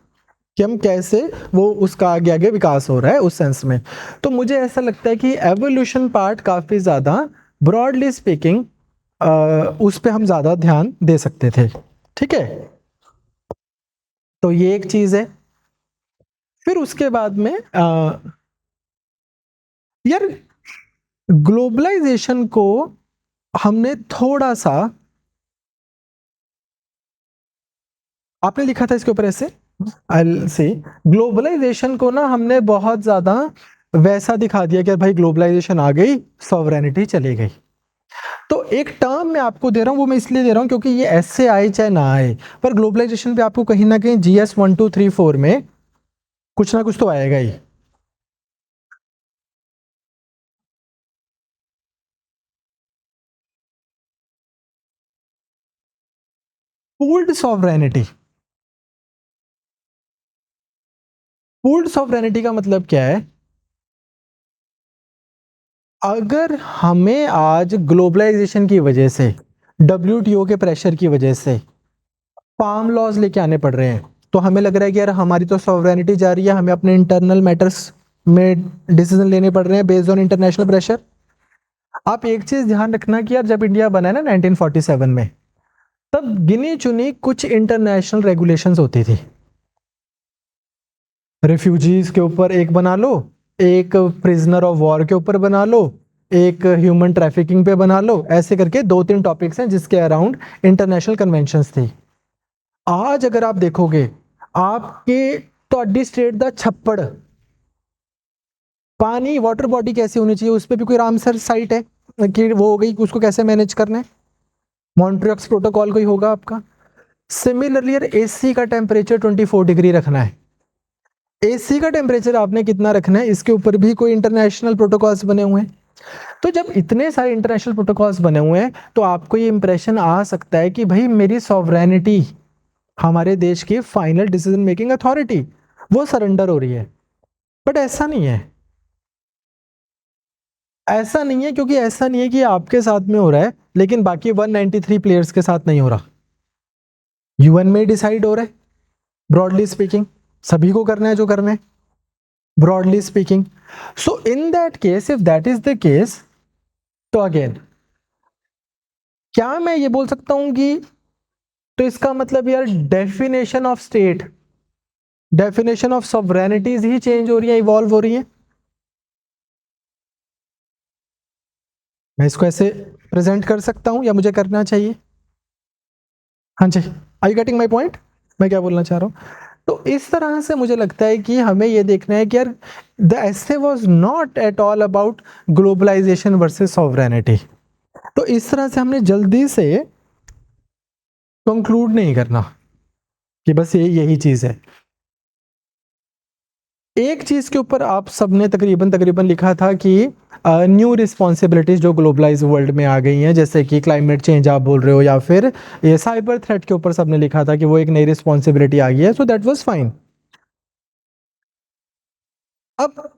कि हम कैसे वो उसका आगे आगे विकास हो रहा है उस सेंस में। तो मुझे ऐसा लगता है कि एवोल्यूशन पार्ट काफी ज्यादा ब्रॉडली स्पीकिंग उस पे हम ज्यादा ध्यान दे सकते थे। ठीक है, तो ये एक चीज है। फिर उसके बाद में यार ग्लोबलाइजेशन को हमने थोड़ा सा, आपने लिखा था इसके ऊपर ऐसे, आई सी, ग्लोबलाइजेशन को ना हमने बहुत ज्यादा वैसा दिखा दिया कि भाई ग्लोबलाइजेशन आ गई, सॉवरेनिटी चली गई। तो एक टर्म मैं आपको दे रहा हूं, वो मैं इसलिए दे रहा हूं क्योंकि ये ऐसे आए चाहे ना आए, पर ग्लोबलाइजेशन पे आपको कहीं ना कहीं GS 1 2 3 4 में कुछ ना कुछ तो आएगा ही। पूल्ड सॉवरेनिटी, पूल्ड सॉवरेनिटी का मतलब क्या है, अगर हमें आज ग्लोबलाइजेशन की वजह से, WTO के प्रेशर की वजह से फार्म लॉज लेके आने पड़ रहे हैं, तो हमें लग रहा है कि यार हमारी तो सॉवरेनिटी जा रही है, हमें अपने इंटरनल मैटर्स में डिसीजन लेने पड़ रहे हैं बेस्ड ऑन इंटरनेशनल प्रेशर। आप एक चीज ध्यान रखना कि यार जब इंडिया बना है ना 1947 में, तब गिनी चुनी कुछ इंटरनेशनल रेगुलेशंस होती थी। रिफ्यूजीज के ऊपर एक बना लो, एक प्रिजनर ऑफ वॉर के ऊपर बना लो, एक ह्यूमन ट्रैफिकिंग पे बना लो, ऐसे करके 2-3 टॉपिक्स हैं जिसके अराउंड इंटरनेशनल कन्वेंशंस थी। आज अगर आप देखोगे, आपके तोड़ी स्टेट दा छप्पड़, पानी वाटर बॉडी कैसी होनी चाहिए, उस पर भी कोई रामसर साइट है कि वो हो गई, उसको कैसे मैनेज करना है, मॉन्ट्रियक्स प्रोटोकॉल कोई होगा आपका। सिमिलरली यार AC का टेम्परेचर 24 डिग्री रखना है, AC का टेम्परेचर आपने कितना रखना है, इसके ऊपर भी कोई इंटरनेशनल प्रोटोकॉल्स बने हुए हैं। तो जब इतने सारे इंटरनेशनल प्रोटोकॉल्स बने हुए हैं तो आपको ये इंप्रेशन आ सकता है कि भाई मेरी सॉवरेनिटी, हमारे देश की फाइनल डिसीजन मेकिंग अथॉरिटी, वो सरेंडर हो रही है। बट ऐसा नहीं है, ऐसा नहीं है, क्योंकि ऐसा नहीं है कि आपके साथ में हो रहा है लेकिन बाकी 193 प्लेयर्स के साथ नहीं हो रहा। यूएन में डिसाइड हो रहा है, ब्रॉडली स्पीकिंग सभी को करना है जो करना है, broadly speaking. So in that case, if that is the case, तो अगेन क्या मैं ये बोल सकता हूं कि तो इसका मतलब यार definition of state, definition of sovereignties ही चेंज हो रही है, इवॉल्व हो रही है। मैं इसको ऐसे प्रेजेंट कर सकता हूं या मुझे करना चाहिए? हाँ जी, आई यू गेटिंग माई पॉइंट, मैं क्या बोलना चाह रहा हूँ? तो इस तरह से मुझे लगता है कि हमें ये देखना है कि यार the essay was not at all about globalisation versus sovereignty. तो इस तरह से हमने जल्दी से कंक्लूड नहीं करना कि बस ये यही चीज है। एक चीज के ऊपर आप सबने तकरीबन तकरीबन लिखा था कि न्यू रिस्पॉन्सिबिलिटीज जो ग्लोबलाइज वर्ल्ड में आ गई हैं, जैसे कि क्लाइमेट चेंज आप बोल रहे हो, या फिर ये साइबर थ्रेट के ऊपर सबने लिखा था कि वो एक नई रिस्पॉन्सिबिलिटी आ गई है। So that was fine. अब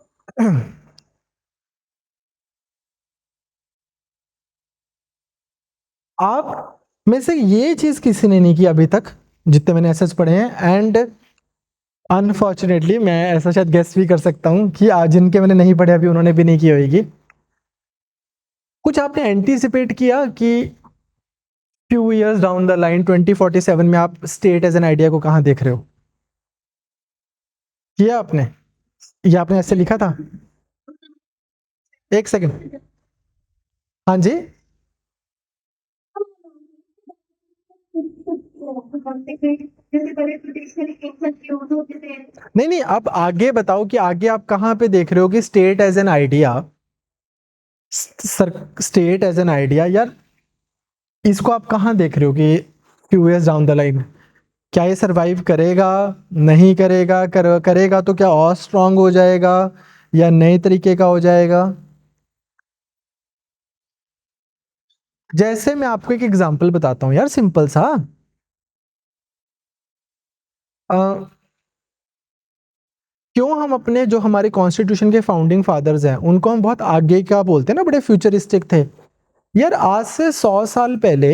आप में से ये चीज किसी ने नहीं की अभी तक, जितने मैंने एसेस पढ़े हैं, एंड अनफॉर्चुनेटली मैं ऐसा शायद गेस भी कर सकता हूँ कि आज जिनके मैंने नहीं पढ़े अभी उन्होंने भी नहीं की होगी। कुछ आपने एंटीसिपेट किया कि few years down the line 2047 में आप स्टेट एज एन आइडिया को कहाँ देख रहे हो? किया आपने? ये आपने ऐसे लिखा था? एक सेकंड, हाँ जी। नहीं नहीं, आप आगे बताओ कि आगे आप कहाँ पे देख रहे हो कि state as an idea, state as an idea यार, इसको आप कहाँ देख रहे हो कि few years down the line क्या ये सरवाइव करेगा, नहीं करेगा, करेगा तो क्या और स्ट्रांग हो जाएगा या नए तरीके का हो जाएगा? जैसे मैं आपको एक एग्जांपल बताता हूँ यार, सिंपल सा। अ, क्यों हम अपने जो हमारे कॉन्स्टिट्यूशन के फाउंडिंग फादर्स हैं उनको हम बहुत आगे का बोलते हैं ना, बड़े फ्यूचरिस्टिक थे। यार आज से 100 साल पहले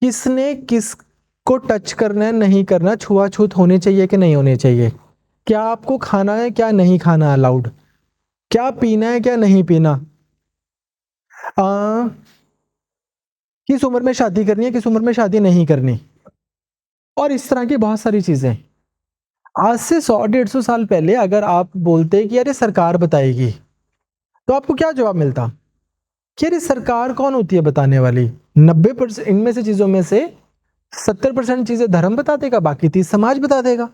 किसने किसको टच करना है नहीं करना, छुआछूत होनी चाहिए कि नहीं होनी चाहिए, क्या आपको खाना है क्या नहीं खाना अलाउड, क्या पीना है क्या नहीं पीना, आ, किस उम्र में शादी करनी है किस उम्र में शादी नहीं करनी, और इस तरह की बहुत सारी चीजें। आज से 100 150 साल पहले अगर आप बोलते कि अरे सरकार बताएगी, तो आपको क्या जवाब मिलता कि अरे सरकार कौन होती है बताने वाली? 90% इनमें से चीजों में से 70% चीजें धर्म बता देगा, बाकी 30 समाज बता देगा।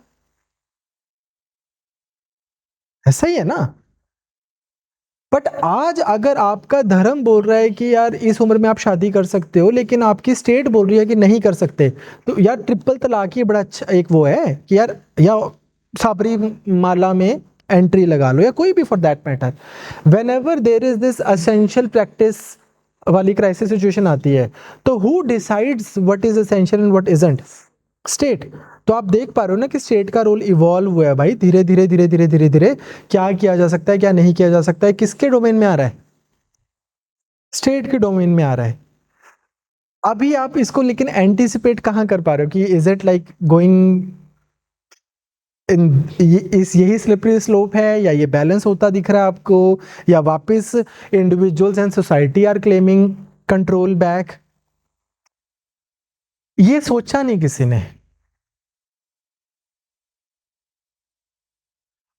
ऐसा ही है ना? बट आज अगर आपका धर्म बोल रहा है कि यार इस उम्र में आप शादी कर सकते हो, लेकिन आपकी स्टेट बोल रही है कि नहीं कर सकते, तो यार ट्रिपल तलाक ही बड़ा अच्छा एक वो है कि यार, या साबरी माला में एंट्री लगा लो, या कोई भी for that matter, when ever there is this essential practice वाली क्राइसिस सिचुएशन आती है, तो who decides what is essential and what isn't? State. तो आप देख पा रहे हो ना कि स्टेट का रोल इवॉल्व हुआ है भाई, धीरे धीरे धीरे धीरे धीरे धीरे। क्या किया जा सकता है क्या नहीं किया जा सकता है, किसके डोमेन में आ रहा है? स्टेट के डोमेन में आ रहा है। अभी आप इसको लेकिन एंटीसिपेट कहाँ कर पा रहे हो कि is it like going in, इस यही स्लिपरी स्लोप है, या ये बैलेंस होता दिख रहा है आपको, या वापस individuals and society are claiming control back? ये सोचा नहीं किसी ने।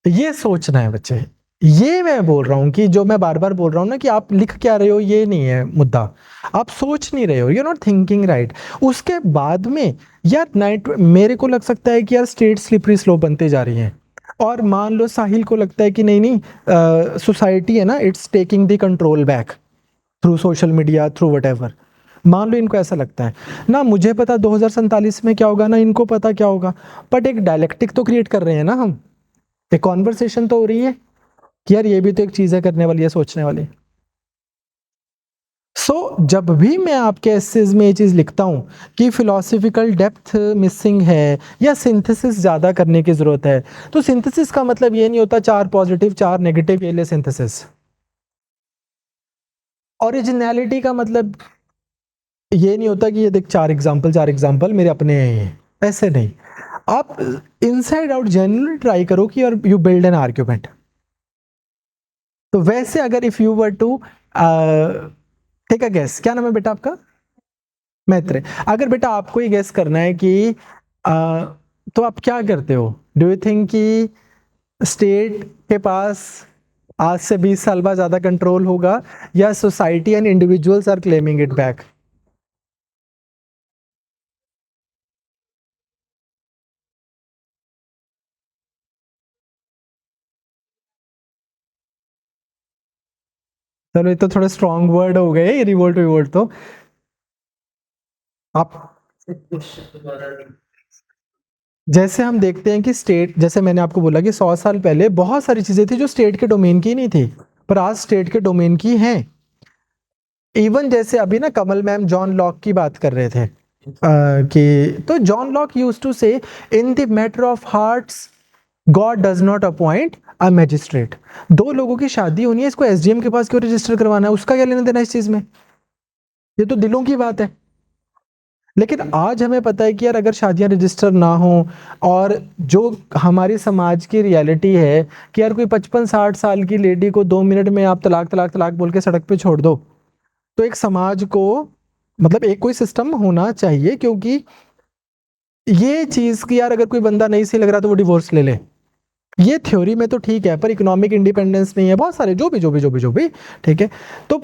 ये सोचना है बच्चे, ये मैं बोल रहा हूं कि जो मैं बार बार बोल रहा हूं ना कि आप लिख क्या रहे हो ये नहीं है मुद्दा, आप सोच नहीं रहे हो, यू नॉट थिंकिंग राइट। उसके बाद में यार नाइट मेरे को लग सकता है कि यार स्टेट स्लिपरी स्लोप बनते जा रही है, और मान लो साहिल को लगता है कि नहीं नहीं सोसाइटी है ना, it's taking the control back through social media through what ever. मान लो इनको ऐसा लगता है ना, मुझे पता 2047 में क्या होगा ना इनको पता क्या होगा, बट एक डायलेक्टिक तो क्रिएट कर रहे हैं ना हम, एक कॉन्वर्सेशन तो हो रही है कि यार ये भी तो एक चीज है करने वाली है, सोचने वाली। जब भी मैं आपके एसेज में ये चीज़ लिखता हूँ कि फिलोसफिकल डेप्थ मिसिंग है या सिंथेसिस ज़्यादा करने की ज़रूरत है, तो सिंथेसिस का मतलब ये नहीं होता 4 पॉजिटिव 4 नेगेटिव, ये ले सिंथेसिस। ओरिजिनलिटी का मतलब ये नहीं होता कि ये देख 4 एग्जाम्पल मेरे अपने हैं, ये ऐसे नहीं। आप इनसाइड आउट जेन्युइनली ट्राई करो कि यू बिल्ड एन आर्ग्यूमेंट। तो वैसे अगर if you were to take a guess, क्या नाम है बेटा आपका? मैत्रेय। अगर बेटा आपको ये गेस करना है कि तो आप क्या करते हो? डू यू थिंक कि स्टेट के पास आज से 20 साल बाद ज्यादा कंट्रोल होगा या society and individuals are claiming it back? चलो ये तो थोड़ा स्ट्रॉन्ग वर्ड हो गए, रिवोल्ट विवोल्ट तो आप जैसे हम देखते हैं कि स्टेट, जैसे मैंने आपको बोला कि 100 साल पहले बहुत सारी चीजें थी जो स्टेट के डोमेन की नहीं थी, पर आज स्टेट के डोमेन की हैं। इवन जैसे अभी ना कमल मैम जॉन लॉक की बात कर रहे थे कि तो John Locke used to say in the matter of hearts God does not appoint a magistrate. दो लोगों की शादी होनी है, इसको एसडीएम के पास क्यों रजिस्टर करवाना है? उसका क्या लेना देना इस चीज में? ये तो दिलों की बात है। लेकिन आज हमें पता है कि यार अगर शादियां रजिस्टर ना हो, और जो हमारी समाज की रियलिटी है कि यार कोई 55-60 साल की लेडी को 2 मिनट में आप तलाक तलाक तलाक बोल के सड़क पे छोड़ दो, तो एक समाज को मतलब एक कोई सिस्टम होना चाहिए, क्योंकि ये चीज कि यार अगर कोई बंदा नहीं सही लग रहा तो वो डिवोर्स ले ले, ये थ्योरी में तो ठीक है, पर इकोनॉमिक इंडिपेंडेंस नहीं है, बहुत सारे जो भी ठीक है। तो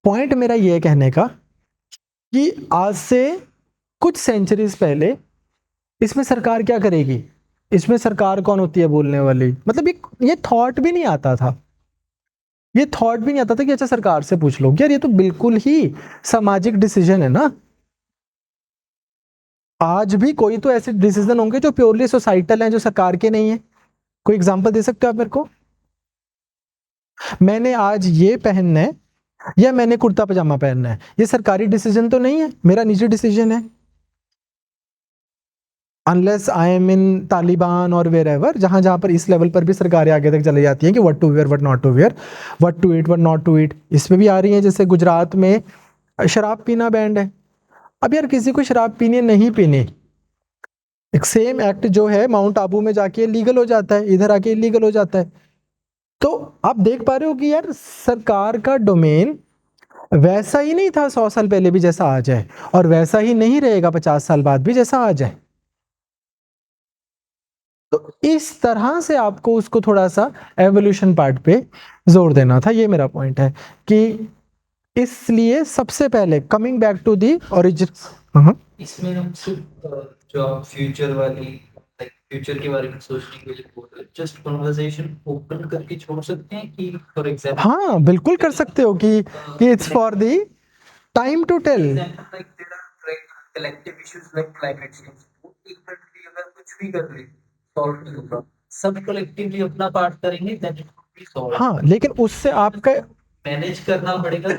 पॉइंट मेरा ये कहने का कि आज से कुछ सेंचुरीज पहले इसमें सरकार क्या करेगी, इसमें सरकार कौन होती है बोलने वाली, मतलब ये थॉट भी नहीं आता था, ये थॉट भी नहीं आता था कि अच्छा सरकार से पूछ लो। यार ये तो बिल्कुल ही सामाजिक डिसीजन है ना। आज भी कोई तो ऐसे डिसीजन होंगे जो प्योरली सोसाइटल हैं, जो सरकार के नहीं है। कोई एग्जांपल दे सकते हो आप मेरे को? मैंने आज ये पहनना है या मैंने कुर्ता पजामा पहनना है, ये सरकारी डिसीजन तो नहीं है, मेरा निजी डिसीजन है। अनलेस आई एम इन तालिबान और वेर एवर, जहां जहां पर इस लेवल पर भी सरकारें आगे तक चली जाती हैं कि what to wear what not to wear, what to eat what not to eat, इसमें भी आ रही है। जैसे गुजरात में शराब पीना बैंड है। अब यार किसी को शराब पीनी नहीं पीनी, एक सेम एक्ट जो है माउंट आबू में जाके लीगल हो जाता है, इधर आके इलीगल हो जाता है। तो आप देख पा रहे हो कि यार सरकार का डोमेन वैसा ही नहीं था 100 साल पहले भी जैसा आज है, और वैसा ही नहीं रहेगा 50 साल बाद भी जैसा आज है। तो इस तरह से आपको उसको थोड़ा सा एवोल्यूशन पार्ट पे जोर देना था, ये मेरा पॉइंट है कि इसलिए सबसे पहले coming back to the origin. इसमें हम सिर्फ जो आप फ्यूचर वाली लाइक फ्यूचर के बारे में सोचने के लिए बोल रहे हैं, जस्ट कन्वर्सेशन ओपन करके छोड़ सकते हैं कि फॉर एग्जांपल हाँ बिल्कुल कर सकते हो कि it's for the time to tell. Like there are collective issues like climate change, एक कंट्री अगर कुछ भी कर रही सॉल्व नहीं होगा, सब कलेक्टिवली अपना पार्ट करेंगे then it will be solve. हाँ लेकिन उससे आपका मैनेज करना पड़ेगा।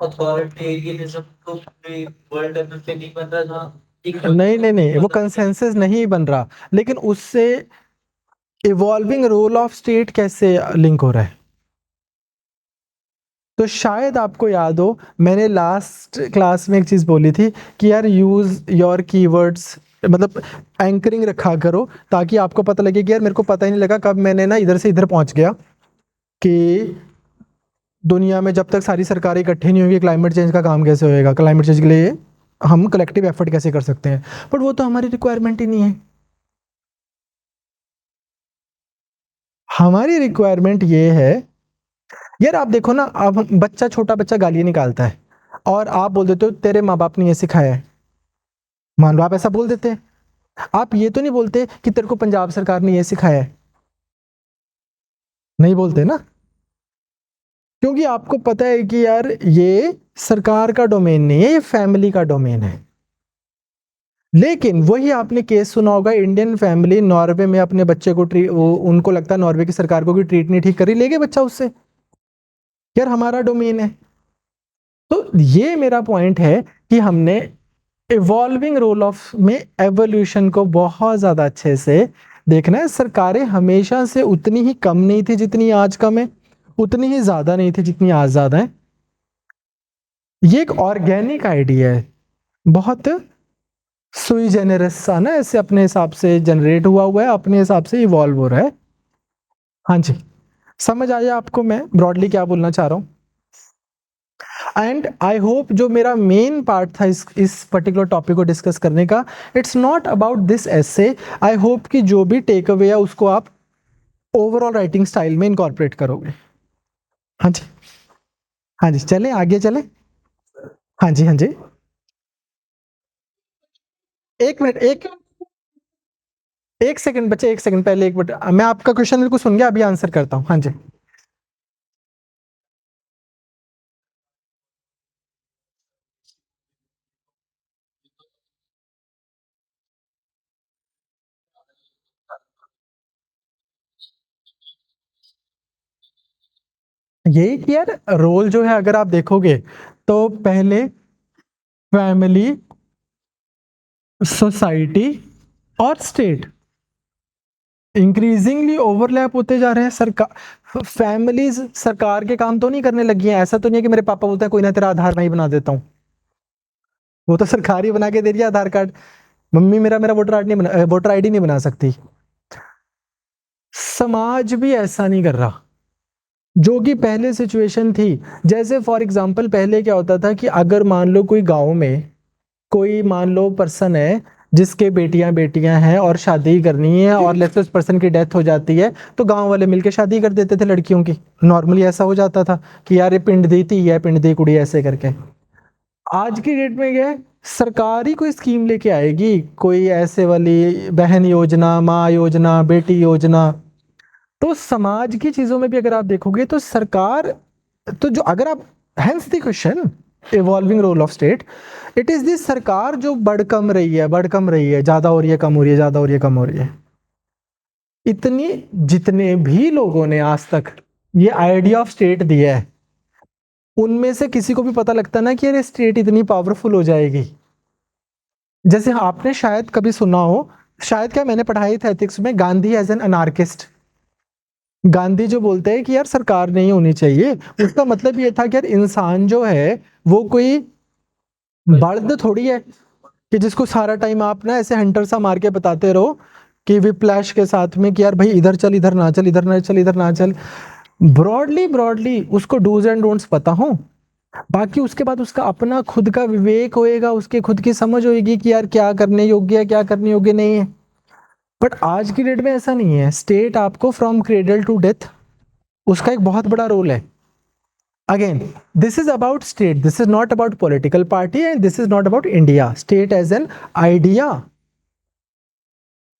अथॉरिटेरियनिज्म तो पूरे वर्ल्ड में पे नहीं बन रहा जहाँ नहीं वो कंसेंसस नहीं बन रहा, लेकिन उससे इवॉल्विंग रोल ऑफ स्टेट कैसे लिंक हो रहा है। तो शायद आपको याद हो मैंने लास्ट क्लास में एक चीज बोली थी कि यार यूज योर कीवर्ड्स, मतलब एंकरिंग रखा करो ताकि आपको पता लगे कि यार मेरे को पता ही नहीं लगा कब मैंने ना इधर से इधर पहुंच गया, कि दुनिया में जब तक सारी सरकारें इकट्ठी नहीं होंगी क्लाइमेट चेंज का काम कैसे होएगा, क्लाइमेट चेंज के लिए हम कलेक्टिव एफर्ट कैसे कर सकते हैं, बट वो तो हमारी रिक्वायरमेंट ही नहीं है। हमारी रिक्वायरमेंट ये है, यार आप देखो ना, अब बच्चा छोटा बच्चा गालियां निकालता है और आप बोल देते हो तेरे माँ बाप ने ये सिखाया है, मान लो आप ऐसा बोल देते हैं, आप ये तो नहीं बोलते कि तेरे को पंजाब सरकार ने ये सिखाया है, नहीं बोलते ना, क्योंकि आपको पता है कि यार ये सरकार का डोमेन नहीं है, ये फैमिली का डोमेन है। लेकिन वही आपने केस सुना होगा, इंडियन फैमिली नॉर्वे में अपने बच्चे को उनको लगता है नॉर्वे की सरकार को भी ट्रीट नहीं ठीक करी, ले गए बच्चा उससे, यार हमारा डोमेन है। तो ये मेरा पॉइंट है कि हमने इवॉल्विंग रोल ऑफ में एवोल्यूशन को बहुत ज़्यादा अच्छे से देखना है। सरकारें हमेशा से उतनी ही कम नहीं थी जितनी आज कम है, उतनी ही ज़्यादा नहीं थी जितनी आज ज़्यादा है। ये एक ऑर्गेनिक आइडिया है, बहुत सुई जेनेरस सा ना, ऐसे अपने हिसाब से जनरेट हुआ है, अपने हिसाब से इवॉल्व हो रहा है। हाँ जी, समझ आया आपको मैं ब्रॉडली क्या बोलना चाह रहा हूँ? एंड आई होप जो मेरा मेन पार्ट था इस पर्टिकुलर टॉपिक को डिस्कस करने का, it's not about this essay. I hope कि जो भी टेक अवे है उसको आप ओवरऑल राइटिंग स्टाइल में इनकॉर्पोरेट करोगे। हाँ जी, हाँ जी, चले आगे चले। हाँ जी, हाँ जी, एक मिनट, एक सेकंड बच्चे, एक सेकंड पहले, एक मिनट, मैं आपका क्वेश्चन बिल्कुल सुन गया, अभी आंसर करता हूँ। हाँ जी, यही कि यार रोल जो है अगर आप देखोगे तो पहले फैमिली, सोसाइटी और स्टेट इंक्रीजिंगली ओवरलैप होते जा रहे हैं। सरकार, फैमिलीज सरकार के काम तो नहीं करने लगी हैं। ऐसा तो नहीं है कि मेरे पापा बोलते हैं कोई ना तेरा आधार मैं ही बना देता हूँ, वो तो सरकार ही बना के दे रही है आधार कार्ड। मम्मी मेरा मेरा वोटर आईडी नहीं बना सकती। समाज भी ऐसा नहीं कर रहा जो कि पहले सिचुएशन थी। जैसे फॉर एग्जांपल पहले क्या होता था कि अगर मान लो कोई गांव में कोई मान लो पर्सन है जिसके बेटियां बेटियां हैं और शादी करनी है, और लेट्स से उस पर्सन की डेथ हो जाती है, तो गांव वाले मिलके शादी कर देते थे लड़कियों की। नॉर्मली ऐसा हो जाता था कि यार ये पिंड दी थी, है पिंड दी कुड़ी, ऐसे करके। आज की डेट में क्या है, सरकार ही कोई स्कीम लेके आएगी, कोई ऐसे वाली बहन योजना, माँ योजना, बेटी योजना। तो समाज की चीजों में भी अगर आप देखोगे तो सरकार, तो जो अगर आप, hence the question evolving role of state, it is the sarkar जो बढ़ कम रही है, बढ़ कम रही है, ज्यादा हो रही है, कम हो रही है, ज्यादा हो रही है, कम हो रही है। इतनी, जितने भी लोगों ने आज तक ये आइडिया ऑफ स्टेट दिया है, उनमें से किसी को भी पता लगता ना कि अरे स्टेट इतनी पावरफुल हो जाएगी। जैसे आपने शायद कभी सुना हो, शायद क्या, मैंने पढ़ाई था एथिक्स में, Gandhi as an anarchist. Gandhi जो बोलते हैं कि यार सरकार नहीं होनी चाहिए, उसका मतलब ये था कि यार इंसान जो है वो कोई बल्द थोड़ी है कि जिसको सारा टाइम आप ना ऐसे हंटर सा मार के बताते रहो कि विप्लैश के साथ में कि यार भाई इधर चल, इधर ना चल, इधर ना चल, इधर ना चल। ब्रॉडली ब्रॉडली उसको डूज एंड डोंट्स पता हो, बाकी उसके बाद उसका अपना खुद का विवेक होएगा, उसके खुद की समझ होएगी कि यार क्या करने योग्य है, क्या करने योग्य नहीं है। बट आज की डेट में ऐसा नहीं है। स्टेट आपको फ्रॉम क्रेडल टू डेथ, उसका एक बहुत बड़ा रोल है। Again, this is about state. This is not about political party, and this is not about India. State as an idea.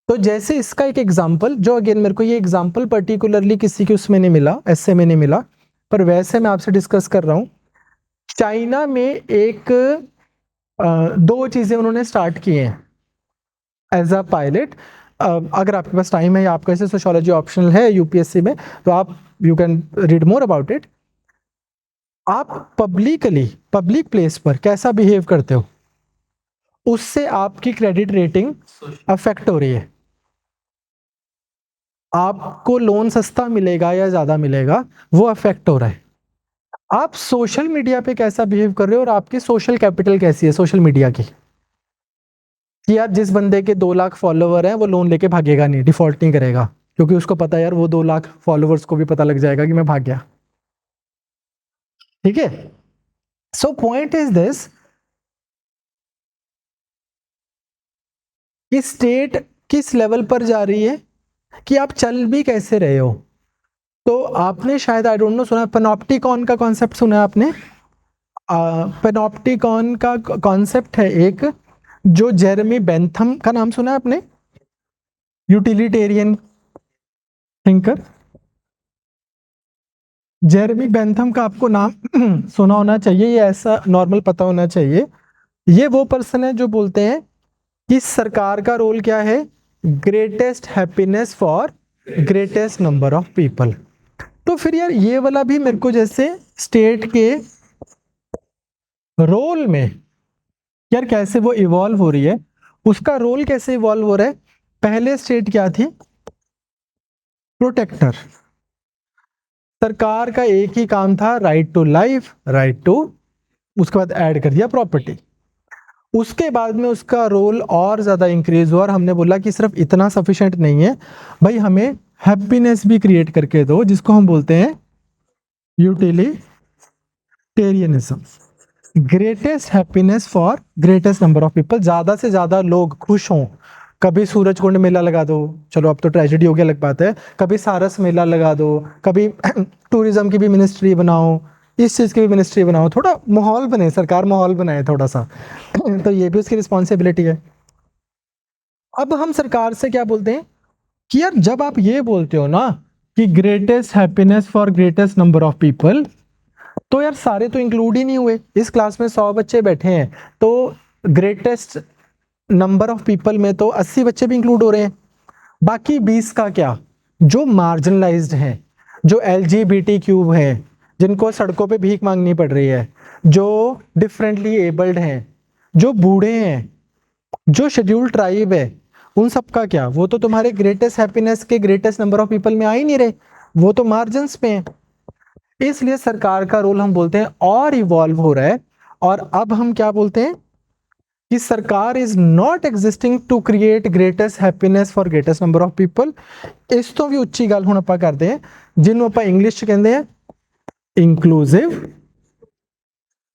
तो जैसे इसका एक एग्जाम्पल, जो अगेन मेरे को ये एग्जाम्पल पर्टिकुलरली किसी के उसमें नहीं मिला, ऐसे में नहीं मिला, पर वैसे मैं आपसे डिस्कस कर रहा हूँ। चाइना में एक दो चीजें उन्होंने स्टार्ट की हैं एज अ पायलट। अगर आपके पास टाइम है या आपका ऐसे सोशियोलॉजी ऑप्शनल है यूपीएससी में, तो आप you can read more about it. आप पब्लिक प्लेस पर कैसा बिहेव करते हो, उससे आपकी क्रेडिट रेटिंग अफेक्ट हो रही है। आपको लोन सस्ता मिलेगा या ज्यादा मिलेगा, वो अफेक्ट हो रहा है। आप सोशल मीडिया पे कैसा बिहेव कर रहे हो, और आपकी सोशल कैपिटल कैसी है सोशल मीडिया की, कि यार जिस बंदे के 2 लाख फॉलोवर हैं वो लोन लेके भागेगा नहीं, डिफॉल्ट नहीं करेगा, क्योंकि उसको पता है यार वो 2 लाख फॉलोवर्स को भी पता लग जाएगा कि मैं भाग गया। ठीक है, सो पॉइंट इज दिस कि स्टेट किस लेवल पर जा रही है, कि आप चल भी कैसे रहे हो। तो आपने शायद, आई डोंट नो, सुना पेनॉप्टिकॉन का कॉन्सेप्ट, सुना है आपने? पेनॉप्टिकॉन का कॉन्सेप्ट है एक, जो जेरेमी बेंथम का नाम सुना है आपने? यूटिलिटेरियन थिंकर जेरेमी बेंथम का आपको नाम सुना होना चाहिए, ये ऐसा नॉर्मल पता होना चाहिए। ये वो पर्सन है जो बोलते हैं कि सरकार का रोल क्या है, greatest happiness for greatest number of people. तो फिर यार ये वाला भी मेरे को जैसे स्टेट के रोल में यार कैसे वो इवॉल्व हो रही है, उसका रोल कैसे इवॉल्व हो रहा है। पहले स्टेट क्या थी, प्रोटेक्टर। सरकार का एक ही काम था, right to life, right to, उसके बाद ऐड कर दिया प्रॉपर्टी। उसके बाद में उसका रोल और ज्यादा इंक्रीज हुआ और हमने बोला कि सिर्फ इतना सफिशिएंट नहीं है भाई, हमें हैप्पीनेस भी क्रिएट करके दो, जिसको हम बोलते हैं utilitarianism. Greatest happiness for greatest number of people, ज्यादा से ज्यादा लोग खुश हों। कभी सूरज कुंड मेला लगा दो, चलो अब तो ट्रेजेडी हो गया अलग बात है, कभी सारस मेला लगा दो, कभी टूरिज्म की भी मिनिस्ट्री बनाओ, इस चीज की भी मिनिस्ट्री बनाओ, थोड़ा माहौल बने, सरकार माहौल बनाए थोड़ा सा तो ये भी उसकी रिस्पॉन्सिबिलिटी है। अब हम सरकार से क्या बोलते हैं कि यार जब आप ये बोलते हो ना कि greatest happiness for greatest number of people, तो यार सारे तो इंक्लूड ही नहीं हुए। इस क्लास में 100 बच्चे बैठे हैं, तो ग्रेटेस्ट नंबर ऑफ पीपल में तो 80 बच्चे भी इंक्लूड हो रहे हैं। बाकी 20 का क्या, जो मार्जिनलाइज्ड हैं, जो LGBTQ हैं, जिनको सड़कों पे भीख मांगनी पड़ रही है, जो डिफरेंटली एबल्ड हैं, जो बूढ़े हैं, जो शेड्यूल्ड ट्राइब है, उन सब का क्या, वो तो तुम्हारे ग्रेटेस्ट हैप्पीनेस के ग्रेटेस्ट नंबर ऑफ पीपल में आ ही नहीं रहे, वो तो मार्जिन्स पे हैं। इसलिए सरकार का रोल हम बोलते हैं और इवॉल्व हो रहा है। और अब हम क्या बोलते हैं कि sarkar is not existing to create greatest happiness for greatest number of people. इस तो भी ਉੱਚੀ ਗੱਲ ਹੁਣ ਆਪਾਂ ਕਰਦੇ ਹਾਂ, ਜਿਹਨੂੰ ਆਪਾਂ ਇੰਗਲਿਸ਼ ਚ ਕਹਿੰਦੇ ਆ इंक्लूसिव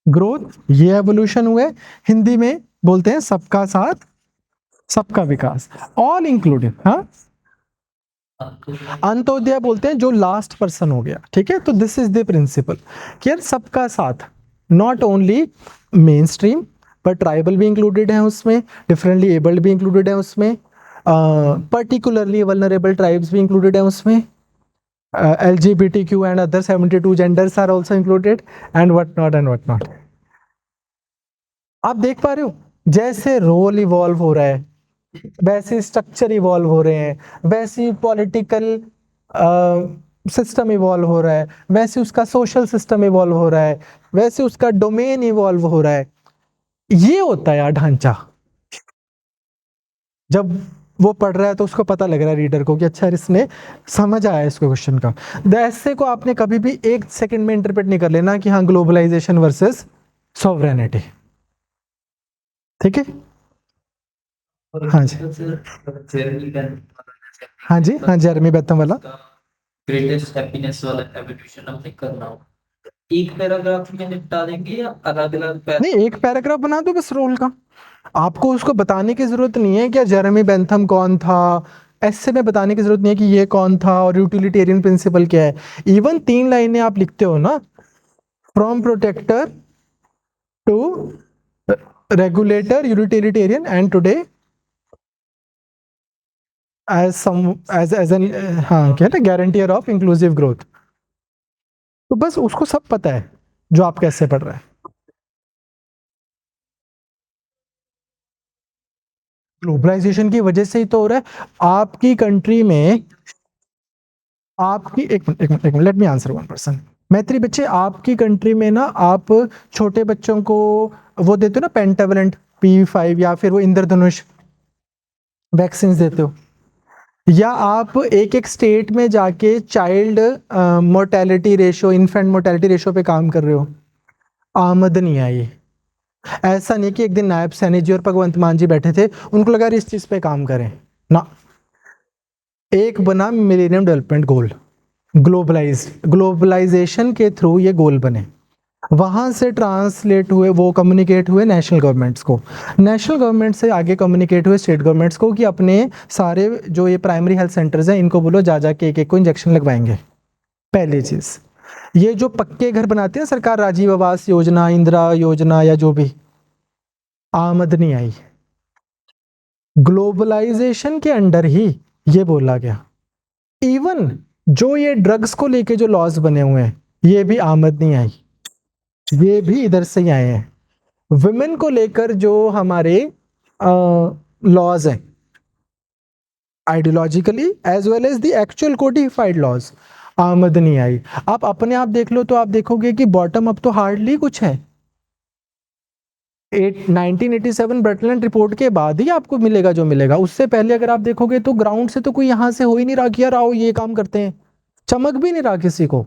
ग्रोथ। ये एवोल्यूशन हुए, हिंदी में बोलते हैं सबका साथ सबका विकास, ऑल इंक्लूडिव। हाँ, अंत्योदय बोलते हैं जो लास्ट पर्सन हो गया, ठीक है। तो दिस इज द प्रिंसिपल कि यार सबका साथ, नॉट ओनली मेन स्ट्रीम पर ट्राइबल भी इंक्लूडेड है उसमें, डिफरेंटली एबल्ड भी इंक्लूडेड है उसमें, पर्टिकुलरली वल्नरेबल ट्राइब्स भी इंक्लूडेड है उसमें, LGBTQ and other 72 genders are also included and what not and what not। आप देख पा रहे हो जैसे रोल इवॉल्व हो रहा है, वैसे स्ट्रक्चर इवॉल्व हो रहे हैं, वैसे पॉलिटिकल सिस्टम इवॉल्व हो रहा है, वैसे उसका सोशल सिस्टम इवॉल्व हो रहा है, वैसे उसका डोमेन इवॉल्व हो रहा है। ये होता है यार ढांचा। जब वो पढ़ रहा है तो उसको पता लग रहा है रीडर को कि अच्छा इसने समझ आया इसको क्वेश्चन का। ऐसे को आपने कभी भी एक सेकंड में इंटरप्रेट नहीं कर लेना कि हाँ ग्लोबलाइजेशन वर्सेस सॉवरेनिटी, ठीक है। हाँ जी, हाँ जी, हाँ जेरेमी बेंथम वाला ग्रेटेस्ट हैप्पीनेस वाला एवोल्यूशन हमने करना हो, एक पैराग्राफ में निपटा देंगे या अलग अलग नहीं, एक पैराग्राफ बना दो बस रोल का। आपको उसको बताने की जरूरत नहीं है कि जेरेमी बेंथम कौन था, ऐसे में बताने की जरूरत नहीं है कि ये कौन था और यूटिलिटेरियन प्रिंसिपल क्या है। इवन 3 लाइनें आप लिखते हो ना, from protector to regulator utilitarian and today as an, हाँ क्या है, गारंटियर ऑफ इंक्लूसिव ग्रोथ। तो बस उसको सब पता है जो आप कैसे पढ़ रहे हैं। ग्लोबलाइजेशन की वजह से ही तो हो रहा है आपकी कंट्री में। आपकी एक minute let me answer one person. मैत्री बच्चे, आपकी कंट्री में ना आप छोटे बच्चों को वो देते हो ना पेंटावलेंट P5 या फिर वो इंद्रधनुष वैक्सीन देते हो, या आप एक एक स्टेट में जाके child mortality ratio, infant mortality ratio पे काम कर रहे हो, आमद नहीं आई। ऐसा नहीं कि एक दिन नायब सैनी जी और भगवंत मान जी बैठे थे, उनको लगा इस चीज पे काम करें ना। एक बना मिलेनियम डेवलपमेंट गोल, ग्लोबलाइजेशन के थ्रू ये गोल बने, वहां से ट्रांसलेट हुए, वो कम्युनिकेट हुए नेशनल गवर्नमेंट्स को, नेशनल गवर्नमेंट से आगे कम्युनिकेट हुए स्टेट गवर्नमेंट्स को कि अपने सारे जो ये प्राइमरी हेल्थ सेंटर्स हैं इनको बोलो जा जाके एक एक को इंजेक्शन लगवाएंगे। पहली चीज, ये जो पक्के घर बनाते हैं सरकार, राजीव आवास योजना, इंदिरा योजना या जो भी, आमद नहीं आई। ग्लोबलाइजेशन के अंडर ही ये बोला गया। इवन जो ये ड्रग्स को लेके जो लॉज बने हुए हैं, ये भी आमद नहीं आई, ये भी इधर से ही आए हैं। वुमेन को लेकर जो हमारे लॉज हैं, ideologically as well as the actual codified laws, आमद नहीं आई। आप अपने आप देख लो तो आप देखोगे कि बॉटम अप तो हार्डली कुछ है। 1987 ब्रेटलैंड रिपोर्ट के बाद ही आपको मिलेगा जो मिलेगा। उससे पहले अगर आप देखोगे तो ग्राउंड से तो कोई यहाँ से हो ही नहीं रहा कि यार आओ ये काम करते हैं, चमक भी नहीं रहा किसी को।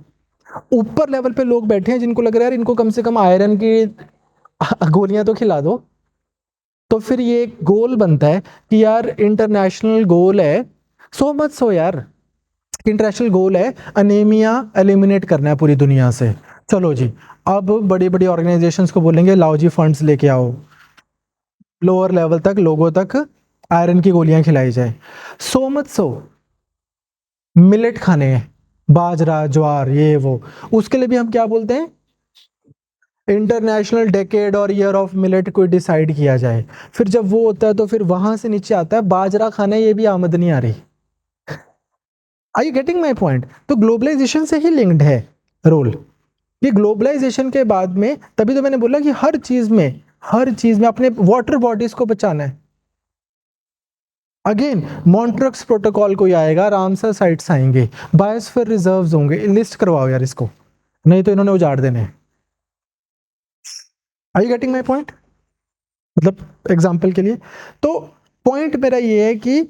ऊपर लेवल पे लोग बैठे हैं जिनको लग रहा है यार इनको कम से कम आयरन की गोलियां तो खिला दो। तो फिर ये एक गोल बनता है कि यार इंटरनेशनल गोल है, सो मच सो यार, इंटरनेशनल गोल है अनीमिया एलिमिनेट करना है पूरी दुनिया से। चलो जी, अब बड़ी बड़ी ऑर्गेनाइजेशंस को बोलेंगे लाओ जी फंड्स लेके आओ, लोअर लेवल तक लोगों तक आयरन की गोलियां खिलाई जाए। सो मच सो मिलेट खाने हैं, बाजरा ज्वार ये वो, उसके लिए भी हम क्या बोलते हैं, इंटरनेशनल डेकेड और ईयर ऑफ मिलेट को डिसाइड किया जाए। फिर जब वो होता है तो फिर वहां से नीचे आता है बाजरा खाने, ये भी आमद नहीं आ रही। आई यू गेटिंग माई पॉइंट? तो ग्लोबलाइजेशन से ही लिंक्ड है रोल। ये ग्लोबलाइजेशन के बाद में, तभी तो मैंने बोला कि हर चीज में अपने वाटर बॉडीज को बचाना है। अगेन मॉन्ट्रक्स प्रोटोकॉल कोई आएगा, रामसर साइट्स आएंगे, बायोस्फीयर रिजर्व्स होंगे, लिस्ट करवाओ यार इसको, नहीं तो इन्होंने उजाड़ देने हैं। Are you getting my point? मतलब एग्जाम्पल के लिए, तो पॉइंट मेरा ये है कि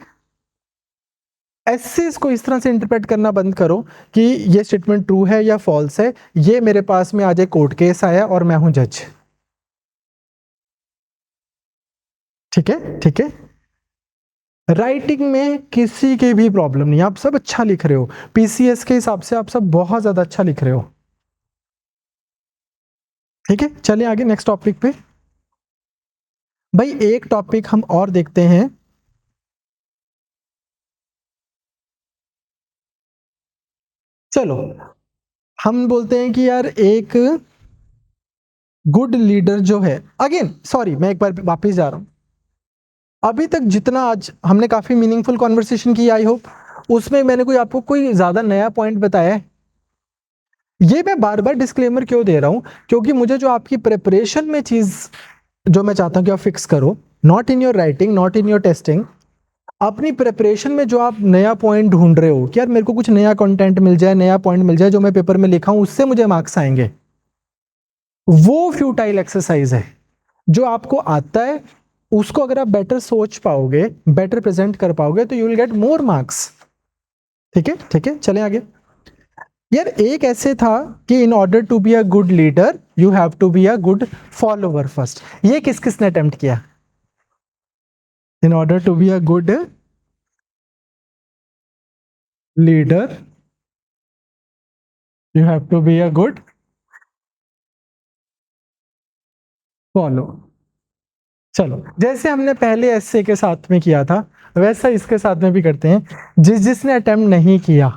एसेस को इस तरह से इंटरप्रेट करना बंद करो कि ये स्टेटमेंट ट्रू है या फॉल्स है, ये मेरे पास में आज एक कोर्ट केस आया और मैं हूं जज। ठीक है, ठीक है। राइटिंग में किसी की भी प्रॉब्लम नहीं, आप सब अच्छा लिख रहे हो, पीसीएस के हिसाब से आप सब बहुत ज्यादा अच्छा लिख रहे हो। ठीक है, चलिए आगे नेक्स्ट टॉपिक पे। भाई एक टॉपिक हम और देखते हैं, चलो हम बोलते हैं कि यार एक गुड लीडर जो है, अगेन सॉरी मैं एक बार वापस जा रहा हूं, अभी तक जितना आज हमने काफी मीनिंगफुल कॉन्वर्सेशन की, आई होप उसमें मैंने कोई आपको कोई ज्यादा नया पॉइंट बताया है? ये मैं बार बार डिस्क्लेमर क्यों दे रहा हूं, क्योंकि मुझे जो आपकी प्रिपरेशन में चीज जो मैं चाहता हूं कि आप फिक्स करो, not in your writing, not in your testing, अपनी प्रिपरेशन में जो आप नया पॉइंट ढूंढ रहे हो कि यार मेरे को कुछ नया कंटेंट मिल जाए, नया पॉइंट मिल जाए जो मैं पेपर में लिखा हूं उससे मुझे मार्क्स आएंगे, वो फ्यूटाइल एक्सरसाइज है। जो आपको आता है उसको अगर आप बेटर सोच पाओगे, बेटर प्रेजेंट कर पाओगे, तो you will get more marks. ठीक है, ठीक है, चले आगे। यार एक ऐसे था कि in order to be a good leader you have to be a good follower first, ये किस किसने अटेम्प्ट किया? In order to be a good leader you have to be a good follow. चलो जैसे हमने पहले एसए के साथ में किया था वैसा इसके साथ में भी करते हैं। जिसने अटेम्प्ट नहीं किया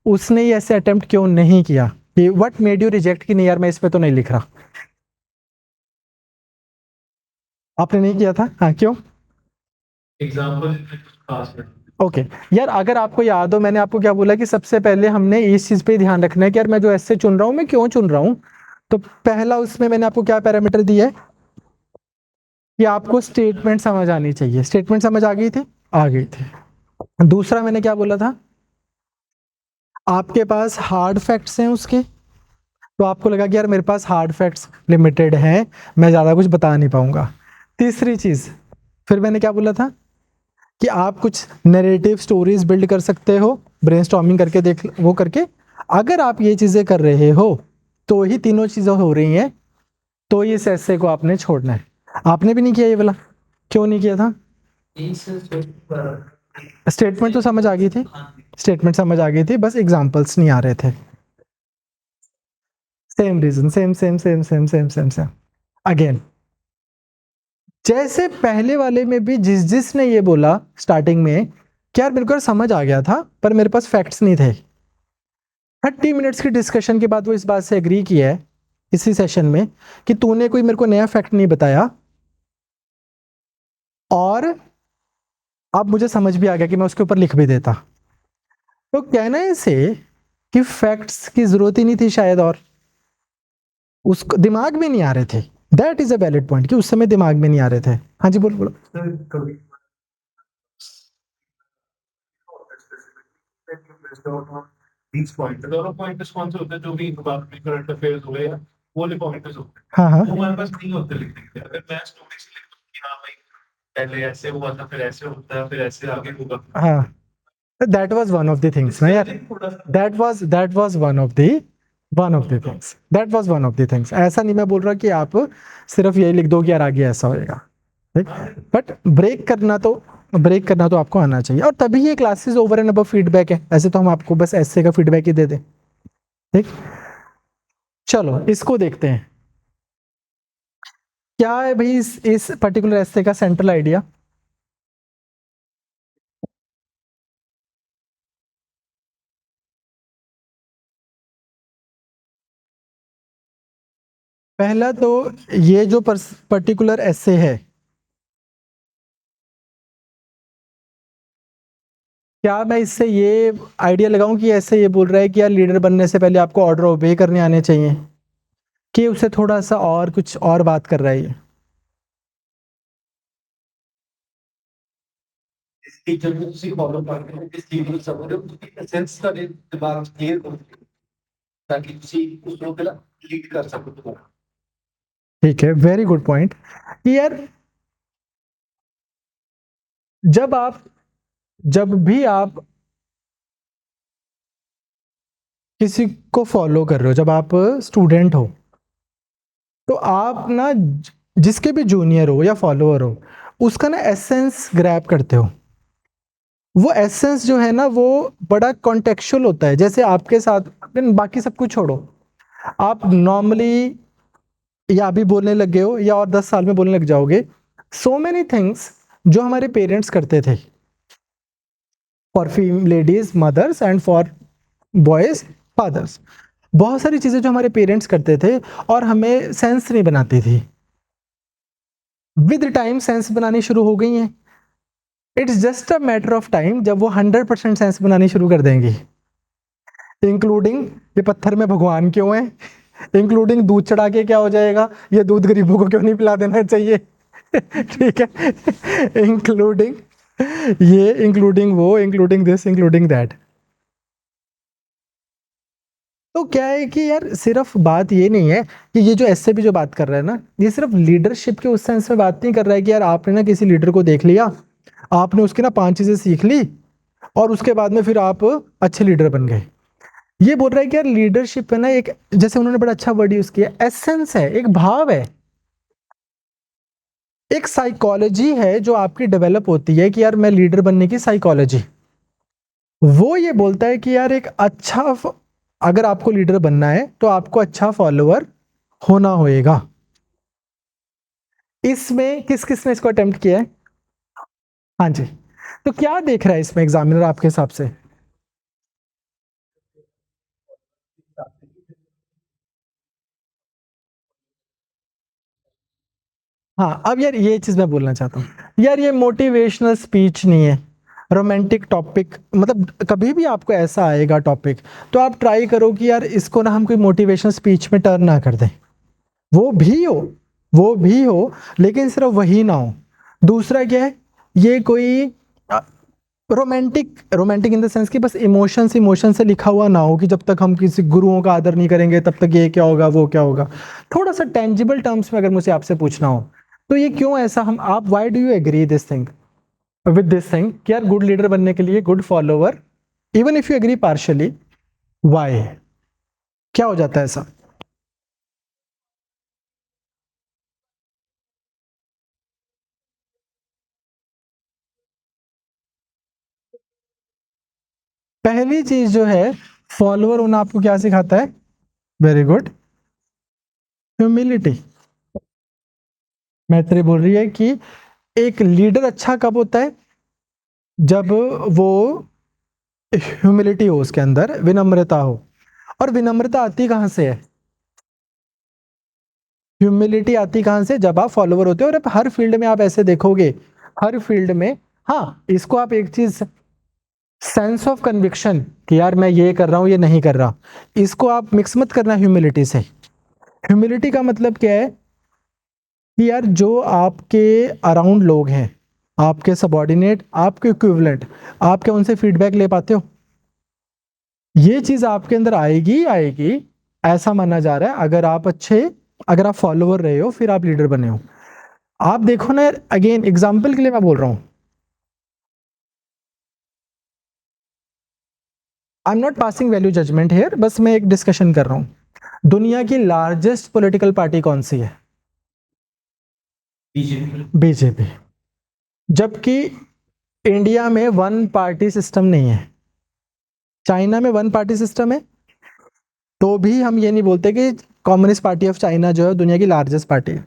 उसने ही ऐसे अटेम्प्ट क्यों नहीं किया, कि व्हाट मेड यू रिजेक्ट, कि नहीं यार मैं इस पे तो नहीं लिख रहा, आपने नहीं किया था, हाँ क्यों? एग्जाम्पल खास है। ओके यार, अगर आपको याद हो मैंने आपको क्या बोला कि सबसे पहले हमने इस चीज पे ध्यान रखना है कि यार मैं जो एसए चुन रहा हूं मैं क्यों चुन रहा हूं। तो पहला उसमें मैंने आपको क्या पैरामीटर दिया है कि आपको स्टेटमेंट समझ आनी चाहिए, स्टेटमेंट समझ आ गई थी, आ गई थी। दूसरा मैंने क्या बोला था, आपके पास हार्ड फैक्ट्स हैं उसके, तो आपको लगा कि यार मेरे पास हार्ड फैक्ट्स लिमिटेड हैं, मैं ज़्यादा कुछ बता नहीं पाऊंगा। तीसरी चीज़ फिर मैंने क्या बोला था कि आप कुछ नैरेटिव स्टोरीज बिल्ड कर सकते हो, ब्रेनस्टॉर्मिंग करके देख वो करके, अगर आप ये चीज़ें कर रहे हो तो ही तीनों चीज़ें हो रही हैं, तो इस ऐसे को आपने छोड़ना है। आपने भी नहीं किया ये वाला, क्यों नहीं किया था? स्टेटमेंट तो समझ आ गई थी, स्टेटमेंट समझ आ गई थी, बस एग्जाम्पल्स नहीं आ रहे थे। Same reason, same same same same same same same again, जैसे पहले वाले में भी जिसने ये बोला स्टार्टिंग में कि यार मेरे को समझ आ गया था पर मेरे पास फैक्ट्स नहीं थे, 30 मिनट्स की डिस्कशन के बाद वो इस बात से एग्री किया है इसी सेशन में कि तूने कोई मेरे को नया फैक्ट नहीं बताया, और अब मुझे समझ भी आ गया कि मैं उसके ऊपर लिख भी देता। तो कहना है इसे कि फैक्ट्स की जरूरत ही नहीं थी शायद, और उसको दिमाग में नहीं आ रहे थे। That is a valid point कि उस समय दिमाग में नहीं आ रहे थे। हाँ जी बोलो बोलो। these pointers और pointers कौन से होते हैं जो भी करंट अफेयर्स हुए या वो वाले पॉइंटर्स होते हैं, हाँ हाँ वो हमारे पास नहीं होते लिखने के लिए। अगर मैं स्टोरी से लिखूं कि हाँ भाई पहले ऐसे हुआ था, फिर ऐसे होता है, फिर ऐसे आगे होगा, हाँ, that was one of the things ना यार, थोड़ा सा that was one of the things. ऐसा नहीं मैं बोल रहा कि आप सिर्फ ये लिख दो कि यार आगे ऐसा होएगा, ठीक, बट ब्रेक करना तो आपको आना चाहिए, और तभी ये classes over and above feedback है। ऐसे तो हम आपको बस ऐसे का फीडबैक ही दे दें, ठीक। चलो इसको देखते हैं, क्या है भाई इस पर्टिकुलर एस्से का सेंट्रल आइडिया। पहला तो ये जो पर्टिकुलर एस्से है, क्या मैं इससे ये आइडिया लगाऊं कि ऐसे ये बोल रहा है कि यार लीडर बनने से पहले आपको ऑर्डर ओबे करने आने चाहिए, कि उसे थोड़ा सा और कुछ और बात कर रहा है ये। इस टीचर को ਤੁਸੀਂ ਫੋਲੋ ਕਰਦੇ ਹੋ ਇਸ ਚੀਜ਼ ਨੂੰ ਸਮਝੋ ਕਿ ਐਸੈਂਸ ਤੁਹਾਡੇ ਦਿਮਾਗ 'ਚ ਕਲੀਅਰ ਹੋ ਜਾਵੇ ਤਾਂ ਕਿ ਤੁਸੀਂ ਉਸ ਨੂੰ ਪਹਿਲਾਂ ਲੀਡ ਕਰ ਸਕੋ। ठीक है, वेरी गुड पॉइंट। यार जब भी आप किसी को फॉलो कर रहे हो, जब आप स्टूडेंट हो, तो आप ना जिसके भी जूनियर हो या फॉलोअर हो, उसका ना एसेंस ग्रैब करते हो। वो एसेंस जो है ना वो बड़ा कॉन्टेक्चुअल होता है। जैसे आपके साथ, बाकी सब कुछ छोड़ो, आप नॉर्मली या अभी बोलने लग गए हो या और 10 साल में बोलने लग जाओगे, सो मेनी थिंग्स जो हमारे पेरेंट्स करते थे, for fem ladies mothers and for boys fathers, बहुत सारी चीजें जो हमारे पेरेंट्स करते थे और हमें सेंस नहीं बनाती थी, विद टाइम सेंस बनानी शुरू हो गई हैं। It's just a matter of time जब वो 100% सेंस बनानी शुरू कर देंगी, इंक्लूडिंग ये पत्थर में भगवान क्यों है, इंक्लूडिंग दूध चढ़ा के क्या हो जाएगा, ये दूध गरीबों को क्यों नहीं पिला देना चाहिए ठीक है, इंक्लूडिंग ये, इंक्लूडिंग वो, इंक्लूडिंग दिस, इंक्लूडिंग दैट। तो क्या है कि यार सिर्फ बात ये नहीं है कि ये जो एस्से भी जो बात कर रहा है ना, ये सिर्फ लीडरशिप के उस सेंस में बात नहीं कर रहा है कि यार आपने ना किसी लीडर को देख लिया, आपने उसकी ना 5 चीजें सीख ली और उसके बाद में फिर आप अच्छे लीडर बन गए। ये बोल रहा है कि यार लीडरशिप है ना एक, जैसे उन्होंने बड़ा अच्छा वर्ड यूज किया, एसेंस है, एक भाव है, एक साइकोलॉजी है जो आपकी डेवलप होती है कि यार मैं लीडर बनने की साइकोलॉजी। वो ये बोलता है कि यार एक अच्छा अगर आपको लीडर बनना है तो आपको अच्छा फॉलोअर होना होएगा। इसमें किस किस ने इसको अटेम्प्ट किया है? हाँ जी, तो क्या देख रहा है इसमें एग्जामिनर आपके हिसाब से? हाँ, अब यार ये चीज मैं बोलना चाहता हूँ, यार ये मोटिवेशनल स्पीच नहीं है, रोमांटिक टॉपिक, मतलब कभी भी आपको ऐसा आएगा टॉपिक, तो आप ट्राई करो कि यार इसको ना हम कोई मोटिवेशनल स्पीच में टर्न ना कर दें। वो भी हो, वो भी हो, लेकिन सिर्फ वही ना हो। दूसरा क्या है, ये कोई romantic romantic in the sense कि बस इमोशन से लिखा हुआ ना हो कि जब तक हम किसी गुरुओं का आदर नहीं करेंगे तब तक ये क्या होगा वो क्या होगा। थोड़ा सा टेंजिबल टर्म्स में अगर मुझे आपसे पूछना हो तो ये क्यों ऐसा, हम आप why do you agree this thing with this thing कि यार गुड लीडर बनने के लिए good follower, even if you agree partially, why, क्या हो जाता है ऐसा? पहली चीज जो है, फॉलोअर होना आपको क्या सिखाता है? Very good, humility. मैत्री बोल रही है कि एक लीडर अच्छा कब होता है? जब वो ह्यूमिलिटी हो, उसके अंदर विनम्रता हो। और विनम्रता आती कहां से है? ह्यूमिलिटी आती कहां से? जब आप फॉलोवर होते हो। और अब हर फील्ड में आप ऐसे देखोगे, हर फील्ड में, हाँ इसको आप एक चीज, सेंस ऑफ कन्विक्शन कि यार मैं ये कर रहा हूं ये नहीं कर रहा, इसको आप मिक्स मत करना ह्यूमिलिटी से। ह्यूमिलिटी का मतलब क्या है कि यार जो आपके अराउंड लोग हैं, आपके सबॉर्डिनेट, आपके इक्विवेलेंट, आप क्या उनसे फीडबैक ले पाते हो? ये चीज आपके अंदर आएगी आएगी ऐसा माना जा रहा है। अगर आप फॉलोअर रहे हो फिर आप लीडर बने हो। आप देखो ना, अगेन एग्जाम्पल के लिए मैं बोल रहा हूं, I am not passing value judgement here, बस मैं एक डिस्कशन कर रहा हूं। दुनिया की लार्जेस्ट पॉलिटिकल पार्टी कौन सी है? बीजेपी। जबकि इंडिया में वन पार्टी सिस्टम नहीं है, चाइना में वन पार्टी सिस्टम है, तो भी हम ये नहीं बोलते कि कम्युनिस्ट पार्टी ऑफ चाइना जो है दुनिया की लार्जेस्ट पार्टी है।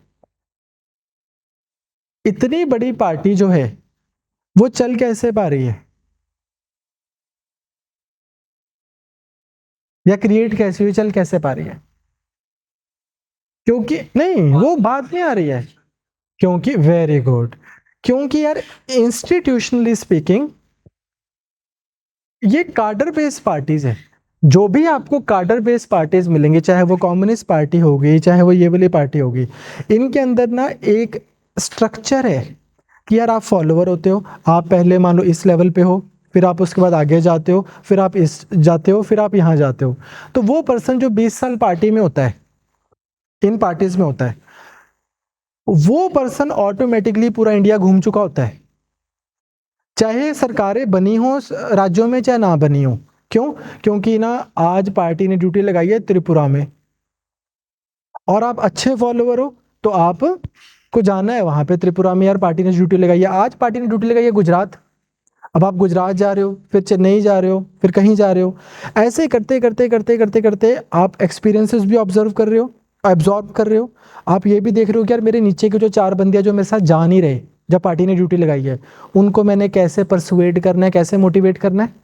इतनी बड़ी पार्टी जो है वो चल कैसे पा रही है, या क्रिएट कैसे हुई, चल कैसे पा रही है? क्योंकि नहीं, वो बात नहीं आ रही है, क्योंकि वेरी गुड, क्योंकि यार इंस्टीट्यूशनली स्पीकिंग ये कार्डर बेस्ड पार्टीज है। जो भी आपको कार्डर बेस्ड पार्टीज मिलेंगे, चाहे वो कम्युनिस्ट पार्टी होगी, चाहे वो ये वाली पार्टी होगी, इनके अंदर ना एक स्ट्रक्चर है कि यार आप फॉलोअर होते हो, आप पहले मान लो इस लेवल पे हो, फिर आप उसके बाद आगे जाते हो, फिर आप इस जाते हो, फिर आप यहाँ जाते हो। तो वो पर्सन जो 20 साल पार्टी में होता है, इन पार्टीज में होता है, वो पर्सन ऑटोमेटिकली पूरा इंडिया घूम चुका होता है, चाहे सरकारें बनी हो राज्यों में, चाहे ना बनी हो। क्यों? क्योंकि ना आज पार्टी ने ड्यूटी लगाई है त्रिपुरा में, और आप अच्छे फॉलोअर हो तो आप को जाना है वहां पे त्रिपुरा में, यार पार्टी ने ड्यूटी लगाई है। आज पार्टी ने ड्यूटी लगाई है गुजरात, अब आप गुजरात जा रहे हो, फिर चेन्नई जा रहे हो, फिर कहीं जा रहे हो। ऐसे करते करते करते करते करते आप एक्सपीरियंसेस भी ऑब्जर्व कर रहे हो, एब्जॉर्ब कर रहे हो। आप ये भी देख रहे हो कि यार मेरे नीचे के जो 4 बंदियां जो मेरे साथ जा नहीं रहे जब पार्टी ने ड्यूटी लगाई है, उनको मैंने कैसे परसुएड करना है, कैसे मोटिवेट करना है।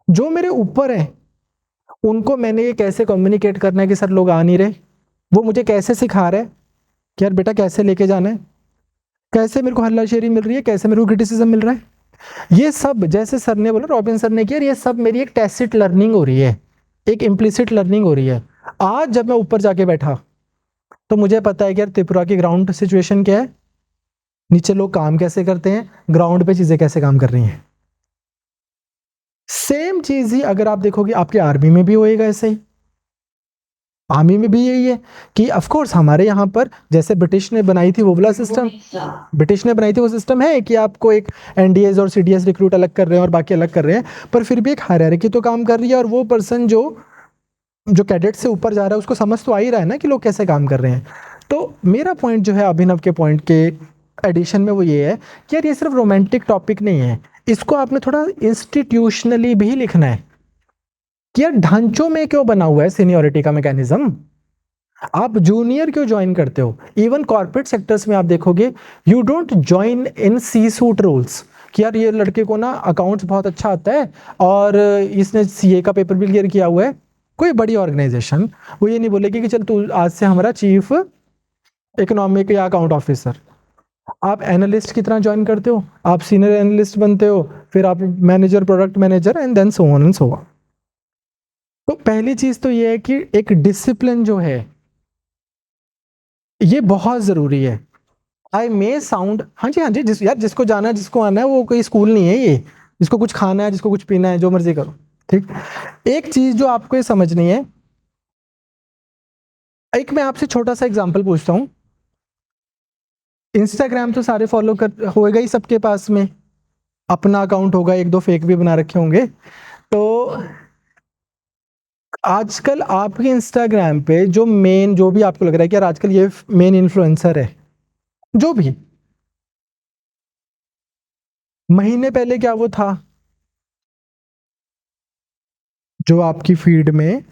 जो मेरे ऊपर है उनको मैंने ये कैसे कम्युनिकेट करना है कि सर लोग आ नहीं रहे, वो मुझे कैसे सिखा रहे हैं कि यार बेटा कैसे लेके जाना है, कैसे मेरे को हल्लाशेरी मिल रही है, कैसे मेरे को क्रिटिसिज्म मिल रहा है। ये सब, जैसे सर ने बोला, रॉबिन सर ने किया, ये सब मेरी एक टैसिट लर्निंग हो रही है, एक इम्प्लिसिट लर्निंग हो रही है। आज जब मैं ऊपर जाके बैठा तो मुझे पता है कि यार त्रिपुरा की ग्राउंड सिचुएशन क्या है, नीचे लोग काम कैसे करते हैं, ग्राउंड पे चीजें कैसे काम कर रही हैं। सेम चीज ही अगर आप देखोगे आपके आर्मी में भी होएगा ऐसे ही। आर्मी में भी यही है कि ऑफ कोर्स हमारे यहाँ पर जैसे ब्रिटिश ने बनाई थी वो वाला सिस्टम, ब्रिटिश ने बनाई थी वो सिस्टम है कि आपको एक एनडीएस और सीडीएस रिक्रूट अलग कर रहे हैं और बाकी अलग कर रहे हैं, पर फिर भी एक हायरार्की तो काम कर रही है, और वो पर्सन जो जो कैडेट से ऊपर जा रहा है उसको समझ तो आ ही रहा है ना कि लोग कैसे काम कर रहे हैं। तो मेरा पॉइंट जो है अभिनव के पॉइंट के एडिशन में वो ये है कि यार ये सिर्फ रोमांटिक टॉपिक नहीं है, इसको आपने थोड़ा इंस्टीट्यूशनली भी लिखना है कि यार ढांचों में क्यों बना हुआ है सीनियोरिटी का मैकेनिज्म। आप जूनियर क्यों ज्वाइन करते हो? इवन कॉर्पोरेट सेक्टर्स में आप देखोगे, you don't join in C suite roles कि यार ये लड़के को ना अकाउंट्स बहुत अच्छा आता है और इसने सीए का पेपर भी क्लियर किया हुआ है। कोई बड़ी ऑर्गेनाइजेशन वो ये नहीं बोलेगी कि चल तू आज से हमारा चीफ इकोनॉमिक या अकाउंट ऑफिसर। आप एनालिस्ट की तरह ज्वाइन करते हो, आप सीनियर एनालिस्ट बनते हो, फिर आप manager, product manager, and then so on and so on. तो पहली चीज तो ये है कि एक डिसिप्लिन जो है ये बहुत जरूरी है। आई मे साउंड, हाँ जी हाँ जी, जिसको जाना है जिसको आना है, वो कोई स्कूल नहीं है ये, जिसको कुछ खाना है, जिसको कुछ पीना है, जो मर्जी करो। ठीक। एक चीज जो आपको ये समझनी है, एक मैं आपसे छोटा सा एग्जांपल पूछता हूँ। इंस्टाग्राम तो सारे फॉलो कर होएगा ही सबके पास में, अपना अकाउंट होगा, 1-2 फेक भी बना रखे होंगे। तो आजकल आपके इंस्टाग्राम पे जो भी आपको लग रहा है कि यार आजकल ये मेन इन्फ्लुएंसर है, जो भी, महीने पहले क्या वो था जो आपकी फीड में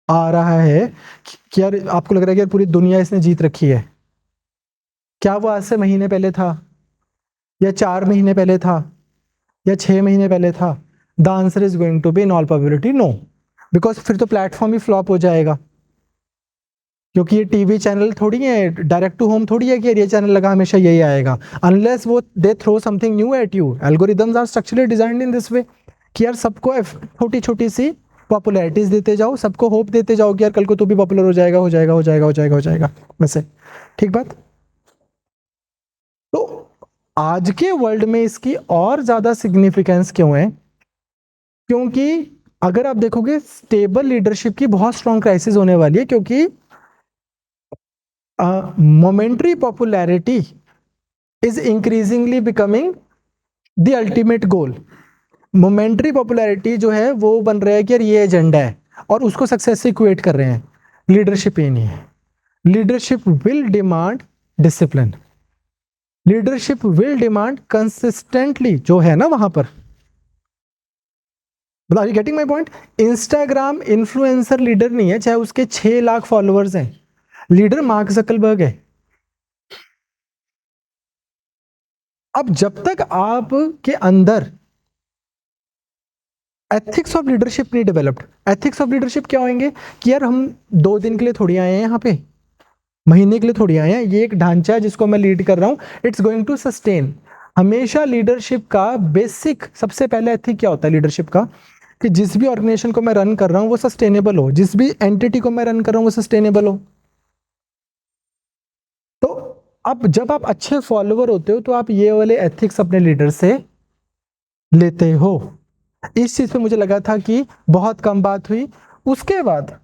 आ रहा है कि यार आपको लग रहा है कि यार पूरी दुनिया इसने जीत रखी है? क्या वो आज से महीने पहले था, या 4 महीने पहले था, या 6 महीने पहले था? The answer is going to be in all probability no, because फिर तो प्लेटफॉर्म ही फ्लॉप हो जाएगा। क्योंकि ये टीवी चैनल थोड़ी है, डायरेक्ट टू होम थोड़ी है कि ये चैनल लगा हमेशा यही आएगा, अनलेस वो they throw something new at you. Algorithms are structurally designed in this way कि यार सबको छोटी छोटी सी पॉपुलैरिटीज देते जाओ, सबको होप देते जाओ कि यार कल को तू भी पॉपुलर हो जाएगा, हो जाएगा, हो जाएगा, हो जाएगा, हो जाएगा, वैसे। ठीक बात। तो आज के वर्ल्ड में इसकी और ज्यादा सिग्निफिकेंस क्यों है? क्योंकि अगर आप देखोगे स्टेबल लीडरशिप की बहुत स्ट्रॉन्ग क्राइसिस होने वाली है, क्योंकि momentary popularity is increasingly becoming the ultimate goal. Momentary popularity जो है वो बन रहा है कि यार ये एजेंडा है, और उसको सक्सेस से इक्वेट कर रहे हैं। लीडरशिप ये नहीं है। Leadership will demand discipline, leadership will demand consistently, जो है ना वहां पर। Are you getting my point? Instagram influencer leader नहीं है, चाहे उसके 6 लाख फॉलोअर्स हैं। लीडर मार्क जकरबर्ग है। अब जब तक आप के अंदर एथिक्स ऑफ लीडरशिप नहीं डेवलप्ड, एथिक्स ऑफ लीडरशिप क्या होंगे कि यार हम 2 दिन के लिए थोड़ी आए हैं यहाँ पे, महीने के लिए थोड़ी आए हैं, ये एक ढांचा है जिसको मैं लीड कर रहा हूँ, इट्स गोइंग टू सस्टेन। हमेशा लीडरशिप का बेसिक सबसे पहले एथिक क्या होता है लीडरशिप का, कि जिस भी ऑर्गेनाइजेशन को मैं रन कर रहा हूँ वो सस्टेनेबल हो, जिस भी एंटिटी को मैं रन कर रहा हूँ वो सस्टेनेबल हो। तो अब जब आप अच्छे फॉलोअर होते हो तो आप ये वाले एथिक्स अपने लीडर से लेते हो। इस चीज पे मुझे लगा था कि बहुत कम बात हुई। उसके बाद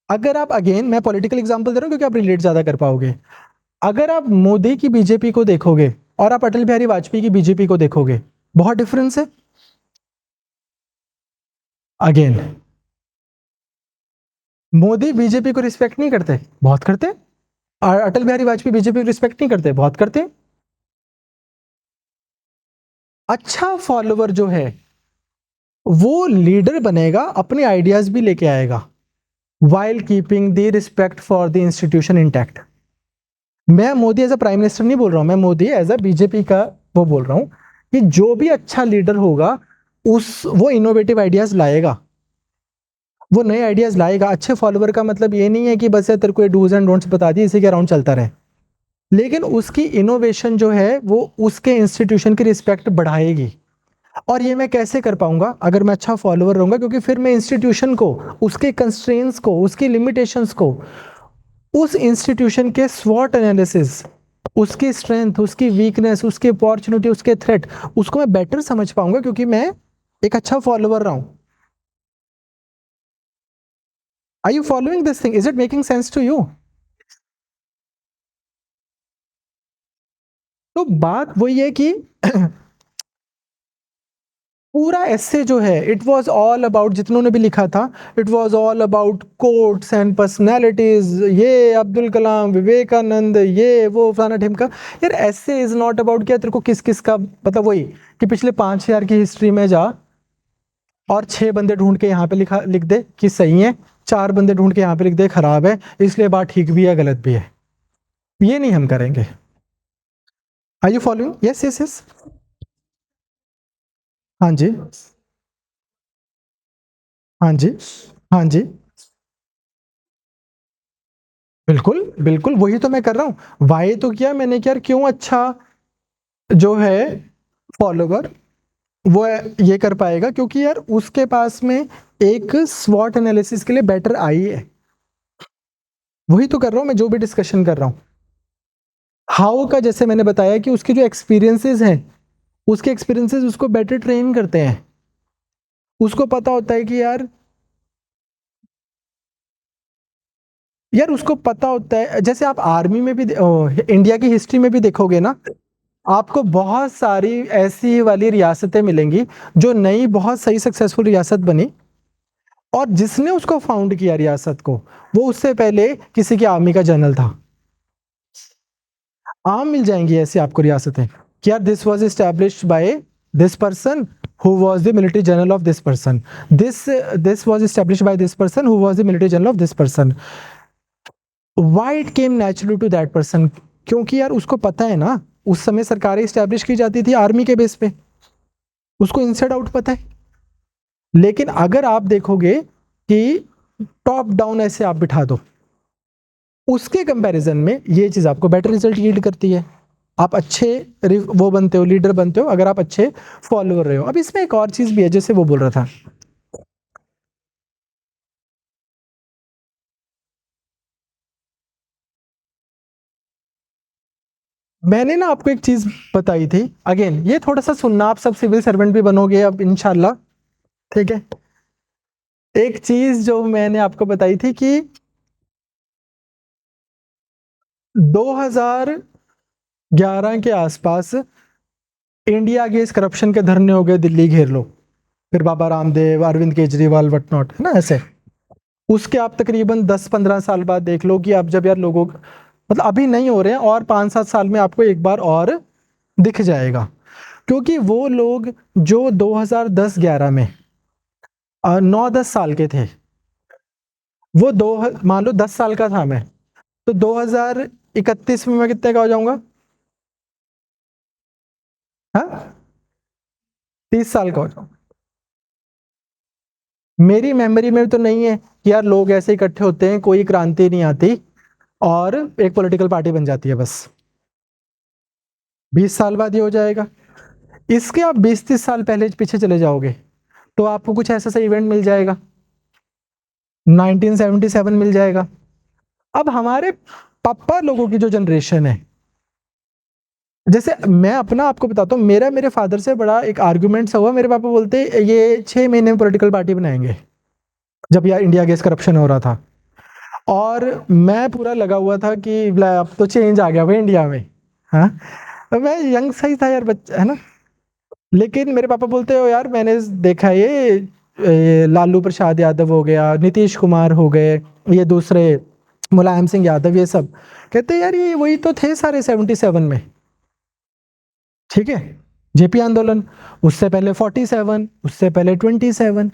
अगर आप, अगेन मैं पॉलिटिकल एग्जांपल दे रहा हूं क्योंकि आप रिलेट ज्यादा कर पाओगे। अगर आप मोदी की बीजेपी को देखोगे और आप अटल बिहारी वाजपेयी की बीजेपी को देखोगे, बहुत डिफरेंस है। अगेन मोदी बीजेपी को रिस्पेक्ट नहीं करते, बहुत करते। और अटल बिहारी वाजपेयी बीजेपी को रिस्पेक्ट नहीं करते, बहुत करते। अच्छा फॉलोवर जो है वो लीडर बनेगा, अपने आइडियाज भी लेके आएगा, while keeping the respect for the institution intact. मैं Modi as a prime minister नहीं बोल रहा हूं, मैं मोदी एज अ बीजेपी का वो बोल रहा हूं कि जो भी अच्छा लीडर होगा वो इनोवेटिव आइडियाज लाएगा, वो नए आइडियाज लाएगा। अच्छे फॉलोवर का मतलब ये नहीं है कि बस तेरे को डूज एंड डोंट्स बता दिए, इसी के अराउंड चलता रहे, लेकिन उसकी इनोवेशन जो है वो उसके इंस्टीट्यूशन की रिस्पेक्ट बढ़ाएगी। और ये मैं कैसे कर पाऊंगा? अगर मैं अच्छा फॉलोवर रहूंगा, क्योंकि फिर मैं इंस्टीट्यूशन को, उसके कंस्ट्रेंट्स को, उसकी लिमिटेशंस को, उस इंस्टीट्यूशन के स्वॉट एनालिसिस, उसकी स्ट्रेंथ, उसकी वीकनेस, उसकी अपॉर्चुनिटी, उसके थ्रेट, उसको मैं बेटर समझ पाऊंगा, क्योंकि मैं एक अच्छा फॉलोवर रहा हूं। Are you following this thing? Is it making sense to you? तो बात वही है कि पूरा ऐसे जो है इट वाज ऑल अबाउट, जितनों ने भी लिखा था, it was all about quotes and personalities, ये अब्दुल कलाम, विवेकानंद, ये वो फलाना ढिमका। यार ऐसे इज नॉट अबाउट क्या तेरे को किस किस का, मतलब वही कि पिछले 5,000 की हिस्ट्री में जा और 6 बंदे ढूंढ के यहाँ पे लिख दे कि सही है, 4 बंदे ढूंढ के यहाँ पे लिख दे खराब है, इसलिए बात ठीक भी है गलत भी है। ये नहीं हम करेंगे। Are you following? Yes yes yes. हाँ जी, हाँ जी, हाँ जी, बिल्कुल बिल्कुल, वही तो मैं कर रहा हूं। वाई तो किया मैंने कि यार क्यों अच्छा जो है फॉलोवर वो ये कर पाएगा, क्योंकि यार उसके पास में एक स्वॉट एनालिसिस के लिए बेटर आई है। वही तो कर रहा हूं मैं, जो भी डिस्कशन कर रहा हूं। हाउ का जैसे मैंने बताया कि उसके जो एक्सपीरियंसेस हैं, उसके एक्सपीरियंसेस उसको बेटर ट्रेन करते हैं। उसको पता होता है कि यार, उसको पता होता है, जैसे आप आर्मी में भी इंडिया की हिस्ट्री में भी देखोगे ना, आपको बहुत सारी ऐसी वाली रियासतें मिलेंगी जो नई बहुत सही सक्सेसफुल रियासत बनी, और जिसने उसको फाउंड किया रियासत को, वो उससे पहले किसी की आर्मी का जनरल था। आम मिल जाएंगी ऐसी आपको रियासतें कि यार this was established by this person who was the military general of this person, this was established by this person who was the military general of this person. Why it came naturally to that person? क्योंकि यार उसको पता है ना, उस समय सरकारें establish की जाती थी आर्मी के बेस पे, उसको इनसाइड आउट पता है। लेकिन अगर आप देखोगे कि टॉप डाउन ऐसे आप बिठा दो, उसके कंपैरिजन में ये चीज आपको बेटर रिजल्ट यील्ड करती है। आप अच्छे वो बनते हो, लीडर बनते हो, अगर आप अच्छे फॉलोअर रहे हो। अब इसमें एक और चीज भी है, जैसे वो बोल रहा था, मैंने ना आपको एक चीज बताई थी, अगेन ये थोड़ा सा सुनना, आप सब सिविल सर्वेंट भी बनोगे अब इंशाल्लाह, ठीक है। एक चीज जो मैंने आपको बताई थी कि 2011 के आसपास इंडिया अगेंस्ट करप्शन के धरने हो गए, दिल्ली घेर लो, फिर बाबा रामदेव, अरविंद केजरीवाल, वट नॉट, है ना ऐसे। उसके आप तकरीबन 10-15 साल बाद देख लो कि अब जब यार लोगों, मतलब अभी नहीं हो रहे हैं, और 5-7 साल में आपको एक बार और दिख जाएगा, क्योंकि वो लोग जो 2010-11 में 9-10 साल के थे, वो दो, मान लो 10 साल का था मैं, तो 2031 में मैं कितने का हो जाऊंगा? हाँ, 30 साल का हो जाऊंगा। मेरी मेमोरी में तो नहीं है कि यार लोग ऐसे इकट्ठे होते हैं, कोई क्रांति नहीं आती और एक पॉलिटिकल पार्टी बन जाती है बस। 20 साल बाद ये हो जाएगा। इसके आप 20-30 साल पहले पीछे चले जाओगे तो आपको कुछ ऐसा सा इवेंट मिल जाएगा, 1977 मिल जाएगा। अब हमारे पापा लोगों की जो जनरेशन है, जैसे मैं अपना आपको बताता हूँ, मेरा मेरे फादर से बड़ा एक आर्गुमेंट हुआ। मेरे पापा बोलते ये 6 महीने में पॉलिटिकल पार्टी बनाएंगे, जब यार इंडिया अगेंस्ट करप्शन हो रहा था, और मैं पूरा लगा हुआ था कि अब तो चेंज आ गया भाई इंडिया में। हाँ, तो मैं यंग सही था यार, बच्चा है ना। लेकिन मेरे पापा बोलते हो यार, मैंने देखा ये लालू प्रसाद यादव हो गया, नीतीश कुमार हो गए, ये दूसरे मुलायम सिंह यादव, ये सब कहते यार ये वही तो थे सारे 77 में, ठीक है। जेपी आंदोलन, उससे पहले 47, उससे पहले 27।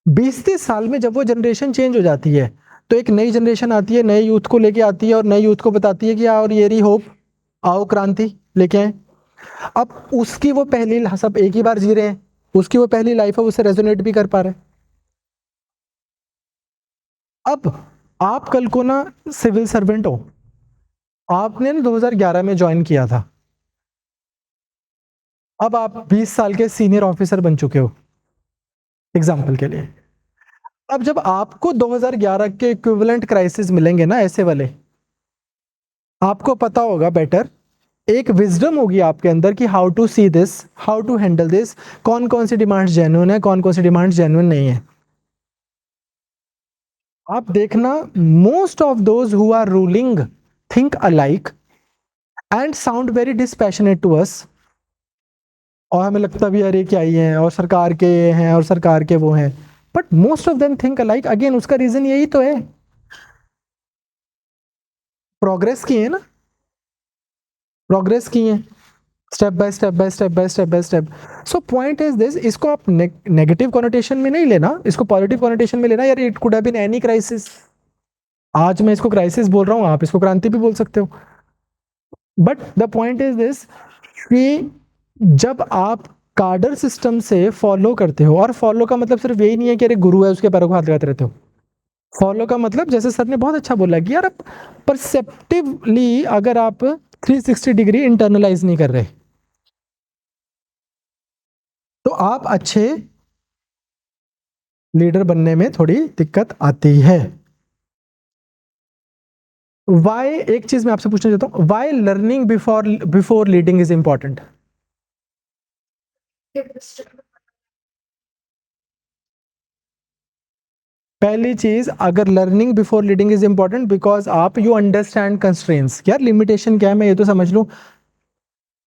20-30 साल में जब वो जनरेशन चेंज हो जाती है, तो एक नई जनरेशन आती है, नए यूथ को लेके आती है, और नए यूथ को बताती है कि और ये रही होप, आओ क्रांति लेके आए। अब उसकी वो पहली, सब एक ही बार जी रहे हैं, उसकी वो पहली लाइफ है, उसे रेजोनेट भी कर पा रहे हैं। अब आप कल को ना सिविल सर्वेंट हो, आपने ना 2011 में ज्वाइन किया था, अब आप 20 साल के सीनियर ऑफिसर बन चुके हो एग्जाम्पल के लिए। अब जब आपको 2011 के इक्विवेलेंट क्राइसिस मिलेंगे ना ऐसे वाले, आपको पता होगा बेटर, एक विजडम होगी आपके अंदर कि how to see this, how to handle this, कौन कौन सी डिमांड्स जेन्युइन है, कौन कौन सी डिमांड्स जेन्युइन नहीं है। आप देखना, most of those who are ruling think alike and sound very dispassionate to us, और हमें लगता भी अरे क्या ही है, और सरकार के ये हैं और सरकार के वो हैं, but most of them think alike. Again उसका रीजन यही तो है, प्रोग्रेस की है ना, प्रोग्रेस की है, step by step by step by step by step. So point is this, इसको आप नेगेटिव कॉनोटेशन में नहीं लेना, इसको पॉजिटिव कॉनोटेशन में लेना। यार it could have been any crisis, आज मैं इसको क्राइसिस बोल रहा हूँ, आप इसको क्रांति भी बोल सकते हो, but the point is this कि जब आप कार्डर सिस्टम से फॉलो करते हो, और फॉलो का मतलब सिर्फ यही नहीं है कि अरे गुरु है उसके पैरों को हाथ लगाते रहते हो। फॉलो का मतलब, जैसे सर ने बहुत अच्छा बोला कि यार आप परसेप्टिवली अगर आप 360 डिग्री इंटरनलाइज नहीं कर रहे, तो आप अच्छे लीडर बनने में थोड़ी दिक्कत आती है। वाई, एक चीज मैं आपसे पूछना चाहता हूं, why learning before before leading is important? पहली चीज, अगर learning before leading is important because आप यू अंडरस्टैंड कंस्ट्रेंट्स, यार लिमिटेशन क्या है मैं ये तो समझ लूं।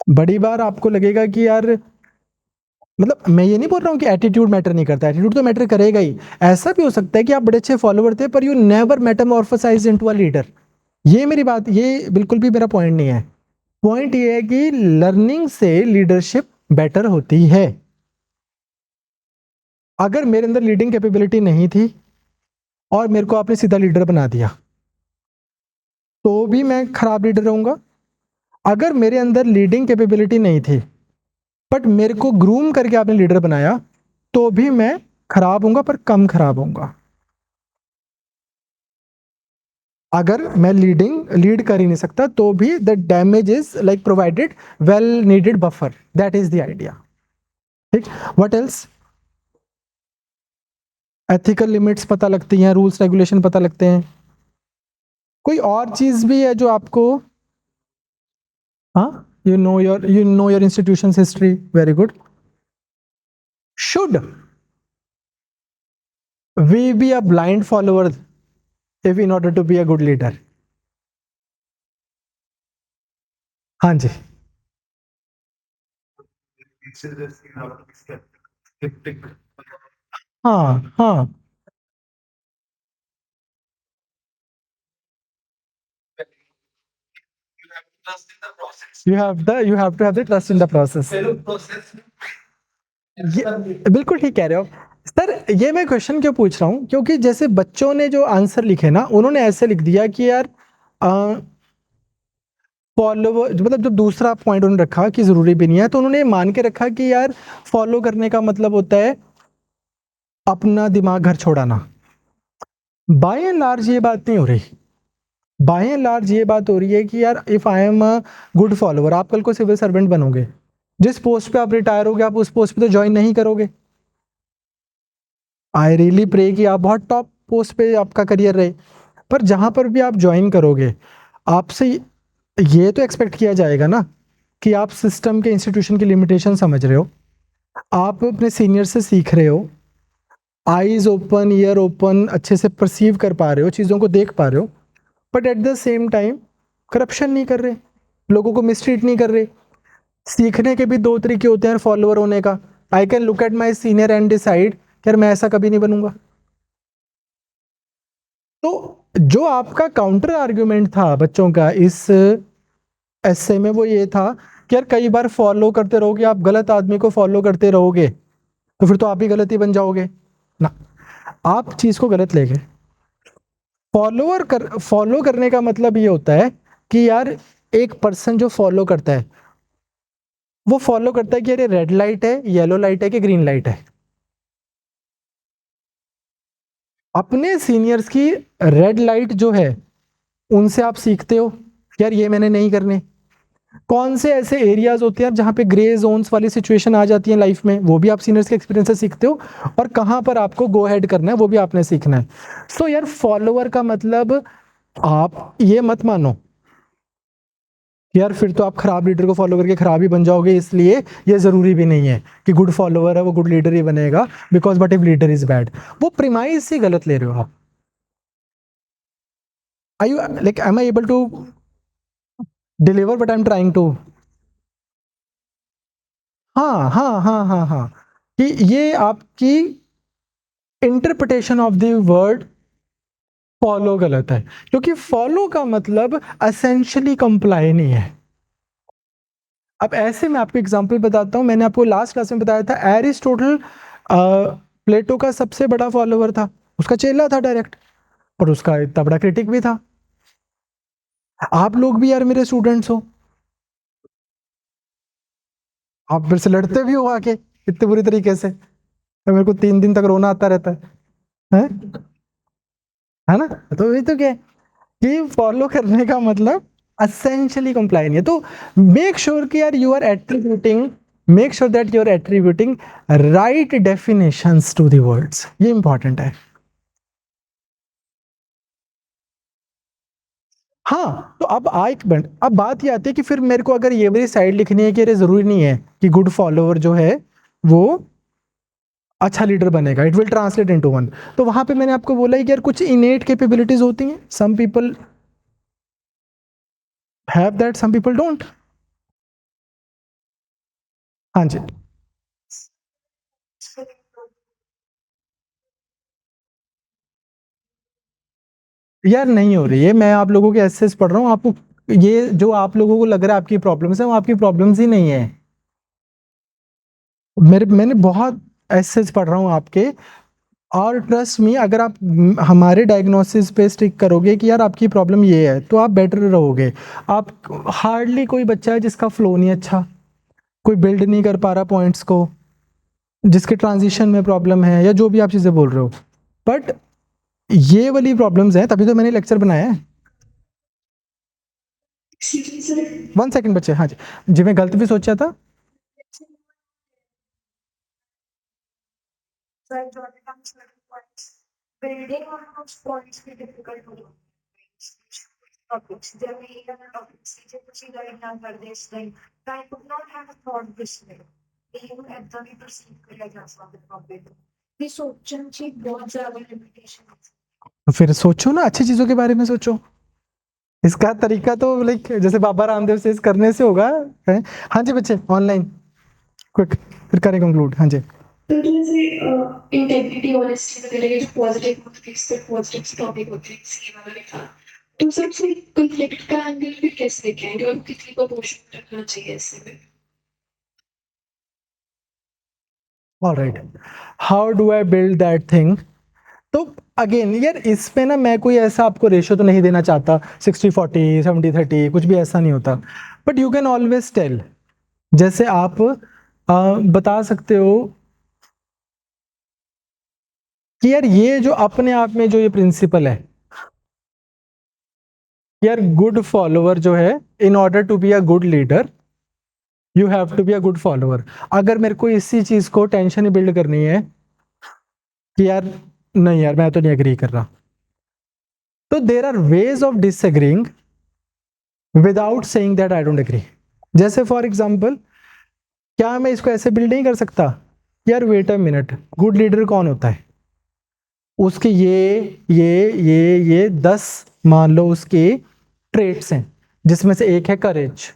बड़ी बार आपको लगेगा कि यार, मतलब मैं ये नहीं बोल रहा हूँ कि एटीट्यूड मैटर नहीं करता, एटीट्यूड तो मैटर करेगा ही। ऐसा भी हो सकता है कि आप बड़े अच्छे फॉलोवर थे पर you never metamorphosise into a leader. ये मेरी बात, ये बिल्कुल भी मेरा पॉइंट नहीं है। पॉइंट ये है कि लर्निंग से लीडरशिप बेटर होती है। अगर मेरे अंदर लीडिंग कैपेबिलिटी नहीं थी और मेरे को आपने सीधा लीडर बना दिया, तो भी मैं खराब लीडर रहूंगा। अगर मेरे अंदर लीडिंग कैपेबिलिटी नहीं थी बट मेरे को ग्रूम करके आपने लीडर बनाया, तो भी मैं खराब होऊंगा पर कम खराब होऊंगा। अगर मैं लीड कर ही नहीं सकता तो भी the damage is like provided well needed buffer, that is the idea. ठीक, व्हाट एल्स? एथिकल लिमिट्स पता लगती हैं, रूल्स रेगुलेशन पता लगते हैं। कोई और चीज भी है जो आपको हाँ, you know your institution's history. Very good. Should we be a blind follower if in order to be a good leader? हाँ जी. हाँ हाँ. You have to have the trust in the process. ये बिल्कुल ठीक कह रहे हो सर. ये मैं क्वेश्चन क्यों पूछ रहा हूँ, क्योंकि जैसे बच्चों ने जो आंसर लिखे ना, उन्होंने ऐसे लिख दिया कि यार फॉलोवर, मतलब जब दूसरा पॉइंट उन्होंने रखा कि जरूरी भी नहीं है, तो उन्होंने मान के रखा कि यार फॉलो करने का मतलब होता है अपना दिमाग घर छोड़ाना. बाय एंड लार्ज ये बात नहीं हो रही. बाय एंड लार्ज ये बात हो रही है कि यार if I am a good follower, आप कल को सिविल सर्वेंट बनोगे, जिस पोस्ट पे आप रिटायर होगे आप उस पोस्ट पे तो ज्वाइन नहीं करोगे. आई रियली प्रे कि आप बहुत टॉप पोस्ट पे आपका करियर रहे, पर जहां पर भी आप ज्वाइन करोगे आपसे ये तो एक्सपेक्ट किया जाएगा ना कि आप सिस्टम के, इंस्टीट्यूशन की लिमिटेशन समझ रहे हो, आप अपने सीनियर से सीख रहे हो, आईज ओपन, ईयर ओपन, अच्छे से परसीव कर पा रहे हो, चीज़ों को देख पा रहे हो, but at the same time corruption नहीं कर रहे, लोगों को मिसट्रीट नहीं कर रहे. सीखने के भी दो तरीके होते हैं फॉलोअर होने का. I can look at my senior and decide यार मैं ऐसा कभी नहीं बनूंगा. तो जो आपका काउंटर आर्ग्यूमेंट था बच्चों का इस ऐसे में, वो ये था कि यार कई बार फॉलो करते रहोगे, आप गलत आदमी को फॉलो करते रहोगे तो फिर तो आप ही गलत ही बन जाओगे ना. आप चीज को गलत ले गए. फॉलो करने का मतलब ये होता है कि यार एक पर्सन जो फॉलो करता है वो फॉलो करता है कि अरे रेड लाइट है, येलो लाइट है कि ग्रीन लाइट है. अपने सीनियर्स की रेड लाइट जो है उनसे आप सीखते हो यार ये मैंने नहीं करने. कौन से ऐसे एरियाज होते हैं जहां पे ग्रे जोन्स वाली सिचुएशन आ जाती है लाइफ में, वो भी आप सीनियर्स के एक्सपीरियंस से सीखते हो. और कहां पर आपको गो हेड करना है वो भी आपने सीखना है. सो यार फॉलोअर का मतलब आप ये मत मानो यार फिर तो आप खराब लीडर को फॉलो करके खराब ही बन जाओगे, इसलिए ये जरूरी भी नहीं है कि गुड फॉलोअर है वो गुड लीडर ही बनेगा, because but if leader is bad. वो प्रीमाइस ही गलत ले रहे हो आप. I you like am I able to deliver but I am trying to. हाँ हाँ हाँ हाँ हाँ. कि ये आपकी interpretation of the word follow गलत है, क्योंकि फॉलो का मतलब एसेंशियली कंप्लाई नहीं है. अब ऐसे मैं आपको एग्जांपल बताता हूं. मैंने आपको लास्ट क्लास में बताया था एरिस्टोटल प्लेटो का सबसे बड़ा फॉलोवर था, उसका चेला था डायरेक्ट, और उसका इतना बड़ा क्रिटिक भी था. आप लोग भी यार मेरे स्टूडेंट्स हो, आप मेरे से लड़ते भी हो आके इतने बुरी तरीके से, तो मेरे को 3 दिन तक रोना आता रहता है ना. तो वही तो क्या है कि फॉलो करने का मतलब असेंशियली कंप्लाई नहीं है. तो मेक श्योर कि यार you are attributing, make sure that you are attributing right definitions to the words. ये इंपॉर्टेंट है. हाँ, तो अब एक मिनट, अब बात ये आती है कि फिर मेरे को अगर ये वाली साइड लिखनी है कि अरे जरूरी नहीं है कि गुड फॉलोअर जो है वो अच्छा लीडर बनेगा, it will translate into one. तो वहां पे मैंने आपको बोला कि यार कुछ इनेट कैपेबिलिटीज होती हैं, some people have that, some people don't. हाँ जी. यार नहीं हो रही है, मैं आप लोगों के एसेस पढ़ रहा हूँ. आपको ये जो आप लोगों को लग रहा है आपकी प्रॉब्लम्स है, वो आपकी प्रॉब्लम्स ही नहीं है. मैंने बहुत एसेस पढ़ रहा हूँ आपके, और ट्रस्ट मी अगर आप हमारे डायग्नोसिस पे स्टिक करोगे कि यार आपकी प्रॉब्लम ये है तो आप बेटर रहोगे. आप हार्डली कोई बच्चा है जिसका फ्लो नहीं अच्छा, कोई बिल्ड नहीं कर पा रहा पॉइंट्स को, जिसके ट्रांजिशन में प्रॉब्लम है, या जो भी आप चीज़ें बोल रहे हो. बट ये वाली प्रॉब्लम्स हैं, तभी तो मैंने लेक्चर बनाया है. 1 सेकंड बच्चे. हाँ जी, जी मैं गलत भी सोचा था. topics. There may even a topic CJ proceed for this, like I could not have thought this way. You at the proceed करेगा from the topic. ये सोचने की बहुत ज़्यादा limitation है. तो फिर सोचो ना, अच्छी चीजों के बारे में सोचो। इसका तरीका तो लाइक जैसे बाबा रामदेव से इस करने से होगा है? हाँ जी बच्चे ऑनलाइन क्विक, फिर करें कंक्लूड। हाँ जी तो जैसे इंटेग्रिटी ऑनेस्टी वगैरह ये जो पॉजिटिव मोटिव्स पे पॉजिटिव टॉपिक होते हैं सी वाला लिखा, तो सबसे कॉन्फ्लिक्ट का एंगल भी कैसे देखेंगे और कितनी प्रपोर्शन रखना चाहिए इससे में? Alright, how do I build that thing. तो अगेन यार इस पे ना मैं कोई ऐसा आपको रेशियो तो नहीं देना चाहता 60-40 70-30, कुछ भी ऐसा नहीं होता, but you can always tell. जैसे आप बता सकते हो कि यार ये जो अपने आप में जो ये प्रिंसिपल है, यार गुड फॉलोअर जो है, in order to be a good leader you have to be a good follower. अगर मेरे को इसी चीज को टेंशन ही बिल्ड करनी है कि यार नहीं यार मैं तो नहीं एग्री कर रहा, तो there are ways of disagreeing without saying that I don't agree. जैसे फॉर एग्जाम्पल, क्या मैं इसको ऐसे बिल्ड नहीं कर सकता, यार wait a minute, good leader कौन होता है, उसके ये 10 मान लो उसके ट्रेट्स हैं, जिसमें से एक है करेज,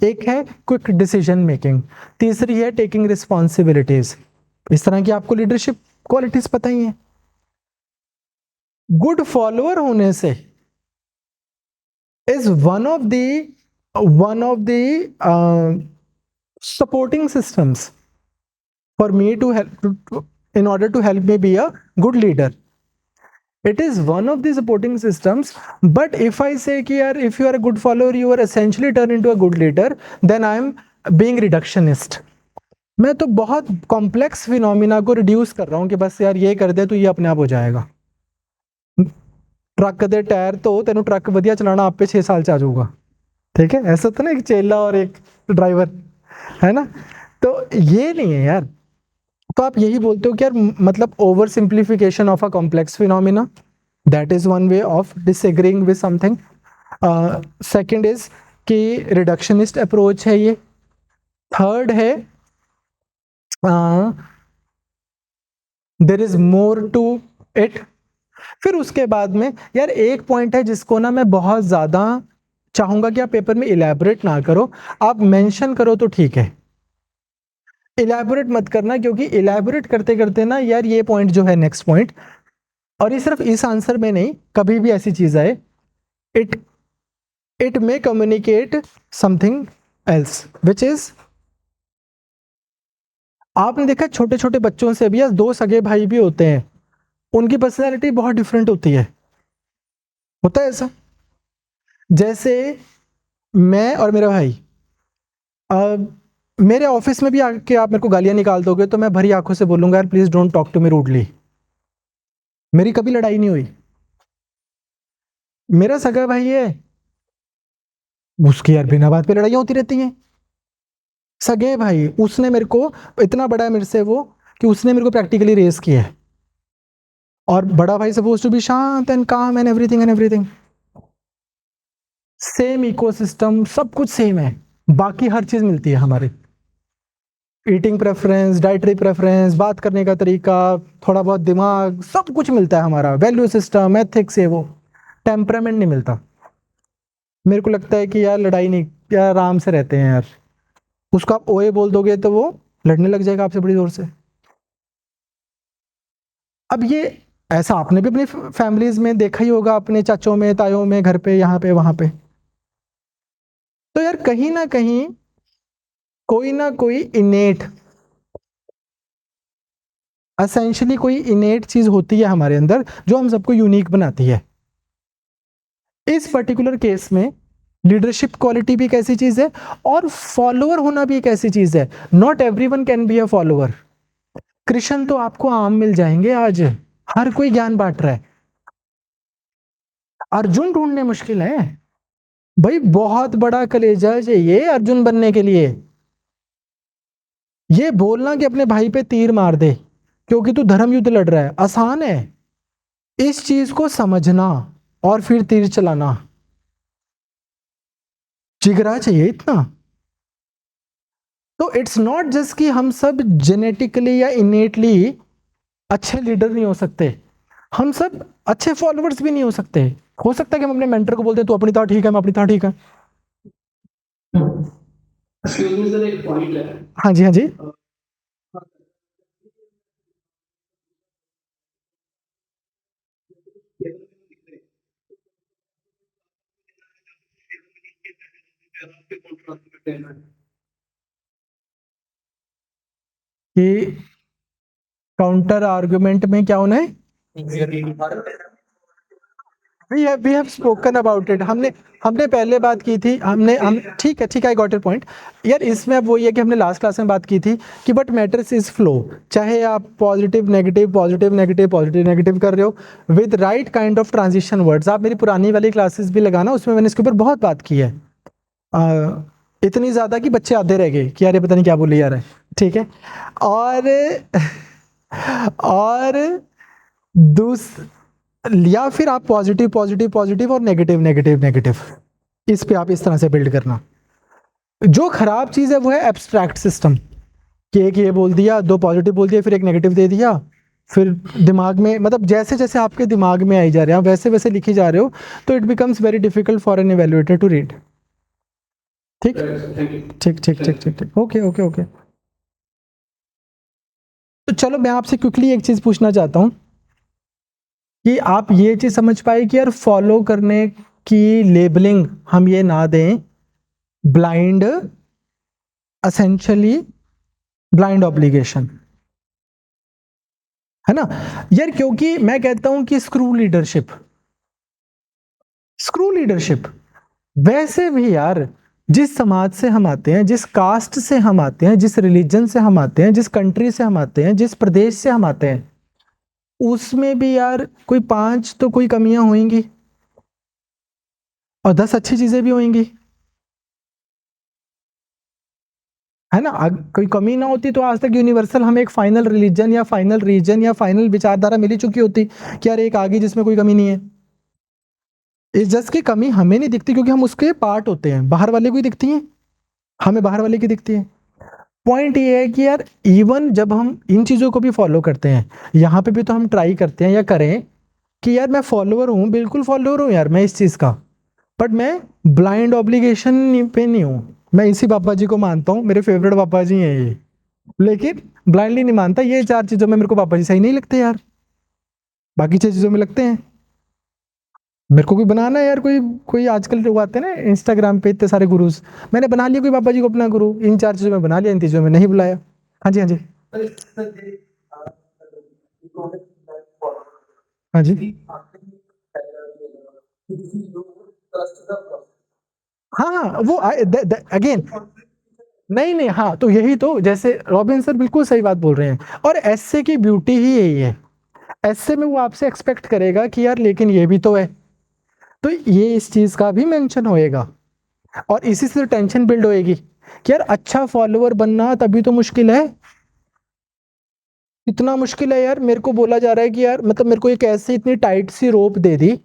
एक है क्विक डिसीजन मेकिंग, तीसरी है टेकिंग रिस्पॉन्सिबिलिटीज। इस तरह की आपको लीडरशिप क्वालिटीज पता ही है। गुड फॉलोअर होने से is one of the supporting systems for me to help in order to help me be a good leader. It is one of the supporting systems, but if I say कि यार if you are a good follower you are essentially turn into a good leader, then I am being reductionist. मैं तो बहुत complex phenomena को reduce कर रहा हूँ कि बस यार ये कर दे तो ये अपने आप हो जाएगा। ट्रक दे टायर तो तेनों ट्रक वधिया चलाना आप पे 6 साल च आ जाऊगा, ठीक है, ऐसा तो ना एक चेला और एक ड्राइवर है ना, तो ये नहीं है यार। तो आप यही बोलते हो कि यार मतलब over simplification of a complex phenomena, that is one way of disagreeing with something. Second is कि रिडक्शनिस्ट अप्रोच है ये। थर्ड है there is more to it. फिर उसके बाद में यार एक पॉइंट है जिसको ना मैं बहुत ज्यादा चाहूंगा कि आप पेपर में इलैबोरेट ना करो, आप मेंशन करो तो ठीक है, इलैबोरेट मत करना, क्योंकि इलैबोरेट करते करते ना यार ये पॉइंट जो है नेक्स्ट पॉइंट, और ये सिर्फ इस आंसर में नहीं, कभी भी ऐसी चीज आए, it may communicate something else which is, आपने देखा छोटे छोटे बच्चों से भी, या 2 सगे भाई भी होते हैं, उनकी पर्सनैलिटी बहुत डिफरेंट होती है, होता है ऐसा। जैसे मैं और मेरा भाई, मेरे ऑफिस में भी आके आप मेरे को गालियां निकाल दोगे तो मैं भरी आंखों से बोलूंगा यार please don't talk to me rudely. मेरी कभी लड़ाई नहीं हुई। मेरा सगा भाई है, उसकी यार बिना बात पे लड़ाइयां होती रहती हैं। सगे भाई, उसने मेरे को, इतना बड़ा है मेरे से वो, कि उसने मेरे को प्रैक्टिकली रेस किया है, और बड़ा भाई सपोज टू बी शांत एंड काम एंड एवरीथिंग। सेम इकोसिस्टम, सब कुछ सेम है, बाकी हर चीज मिलती है हमारी, ईटिंग प्रेफरेंस, डाइटरी प्रेफरेंस, बात करने का तरीका, थोड़ा बहुत दिमाग, सब कुछ मिलता है हमारा, वैल्यू सिस्टम, एथिक्स, ये वो, टेम्परामेंट नहीं मिलता। मेरे को लगता है कि यार लड़ाई नहीं, यार आराम से रहते हैं यार, उसको आप ओए बोल दोगे तो वो लड़ने लग जाएगा आपसे बड़ी जोर से। अब ये ऐसा आपने भी अपनी फैमिलीज में देखा ही होगा, अपने चाचों में, तायों में, घर पे, यहाँ पे, वहां पे। तो यार कहीं ना कहीं कोई ना कोई इनेट, एसेंशियली कोई इनेट चीज होती है हमारे अंदर जो हम सबको यूनिक बनाती है। इस पर्टिकुलर केस में लीडरशिप क्वालिटी भी एक ऐसी चीज है, और फॉलोअर होना भी एक ऐसी चीज है। Not everyone can be a follower. Krishna तो आपको आम मिल जाएंगे आज, हर कोई ज्ञान बांट रहा है। अर्जुन ढूंढने मुश्किल है भाई, बहुत बड़ा कलेजा चाहिए अर्जुन बनने के लिए। ये बोलना कि अपने भाई पे तीर मार दे क्योंकि तू धर्म युद्ध लड़ रहा है, आसान है। इस चीज को समझना और फिर तीर चलाना जिगरा चाहिए इतना। तो इट्स नॉट जस्ट कि हम सब जेनेटिकली या इनेटली अच्छे लीडर नहीं हो सकते, हम सब अच्छे फॉलोअर्स भी नहीं हो सकते। हो सकता है कि हम अपने मेंटर को बोलते हैं तू अपनी तरह ठीक है, मैं अपनी तरह ठीक है। Excuse me sir, एक point है। हाँ जी, हाँ जी। कि काउंटर आर्गुमेंट में क्या होना है, we have spoken about it. हमने पहले बात की थी, हम ठीक है, आई गॉट योर पॉइंट यार। इसमें अब वही है कि हमने लास्ट क्लास में बात की थी कि बट मैटर्स इज फ्लो। चाहे आप positive negative positive negative positive negative कर रहे हो with right kind of transition words. आप मेरी पुरानी वाली क्लासेस भी लगाना, उसमें मैंने इसके ऊपर बहुत बात की है, इतनी ज़्यादा कि बच्चे आधे रह गए कि यार ये पता नहीं क्या बोले जा रहा है, ठीक है। और दूस या फिर आप पॉजिटिव पॉजिटिव पॉजिटिव और नेगेटिव नेगेटिव नेगेटिव, इस पे आप इस तरह से बिल्ड करना। जो खराब चीज़ है वो है एब्स्ट्रैक्ट सिस्टम, कि एक ये बोल दिया, दो पॉजिटिव बोल दिया, फिर एक नेगेटिव दे दिया, फिर दिमाग में मतलब जैसे जैसे आपके दिमाग में आई जा रहे हैं, आप वैसे वैसे लिखी जा रहे हो, तो it becomes very difficult for an evaluator to read. ठीक ठीक ठीक ठीक ठीक ठीक, ओके ओके ओके। तो चलो मैं आपसे क्विकली एक चीज़ पूछना चाहता हूँ कि आप ये चीज़ समझ पाए कि यार फॉलो करने की लेबलिंग हम ये ना दें ब्लाइंड, असेंशियली ब्लाइंड ऑब्लिगेशन, है ना यार। क्योंकि मैं कहता हूं कि स्क्रू लीडरशिप वैसे भी यार, जिस समाज से हम आते हैं, जिस कास्ट से हम आते हैं, जिस रिलीजन से हम आते हैं, जिस कंट्री से हम आते हैं, जिस प्रदेश से हम आते हैं, उसमें भी यार कोई 5 तो कोई कमियां होंगी और 10 अच्छी चीजें भी होंगी, है ना। कोई कमी ना होती तो आज तक यूनिवर्सल हमें एक फाइनल रिलीजन या फाइनल रीजन या फाइनल विचारधारा मिल ही चुकी होती कि यार एक आगे जिसमें कोई कमी नहीं है। इस जस्ट की कमी हमें नहीं दिखती क्योंकि हम उसके पार्ट होते हैं, बाहर वाले को ही दिखती हैं, हमें बाहर वाले की दिखती है। पॉइंट ये है कि यार इवन जब हम इन चीज़ों को भी फॉलो करते हैं, यहाँ पे भी तो हम ट्राई करते हैं या करें कि यार मैं फॉलोअर हूँ, बिल्कुल फॉलोअर हूँ यार मैं इस चीज़ का, बट मैं ब्लाइंड ऑब्लिगेशन पे नहीं हूँ। मैं इसी बाबा जी को मानता हूँ, मेरे फेवरेट बाबा जी हैं ये, लेकिन ब्लाइंडली नहीं मानता। ये 4 चीज़ों में मेरे को बाबा जी सही नहीं लगते यार, बाकी 6 चीज़ों में लगते हैं। मेरे को कोई बनाना है यार, कोई कोई आजकल लोग आते हैं ना इंस्टाग्राम पे इतने सारे गुरुज, मैंने बना लिया कोई बाबा जी को अपना गुरु, इन 4 चीज़ों में बना लिया, इन चीज़ों में नहीं बुलाया। हाँ जी, हाँ जी, हाँ जी, हाँ हाँ वो अगेन नहीं नहीं, हाँ तो यही तो, जैसे रॉबिन सर बिल्कुल सही बात बोल रहे हैं, और एस्से की ब्यूटी ही यही है। एस्से में वो आपसे एक्सपेक्ट करेगा कि यार लेकिन ये भी तो है, तो ये इस चीज का भी मेंशन होएगा, और इसी से टेंशन बिल्ड होएगी कि यार अच्छा फॉलोअर बनना तभी तो मुश्किल है। इतना मुश्किल है यार, मेरे को बोला जा रहा है कि यार मतलब मेरे को एक ऐसे इतनी टाइट सी रोप दे दी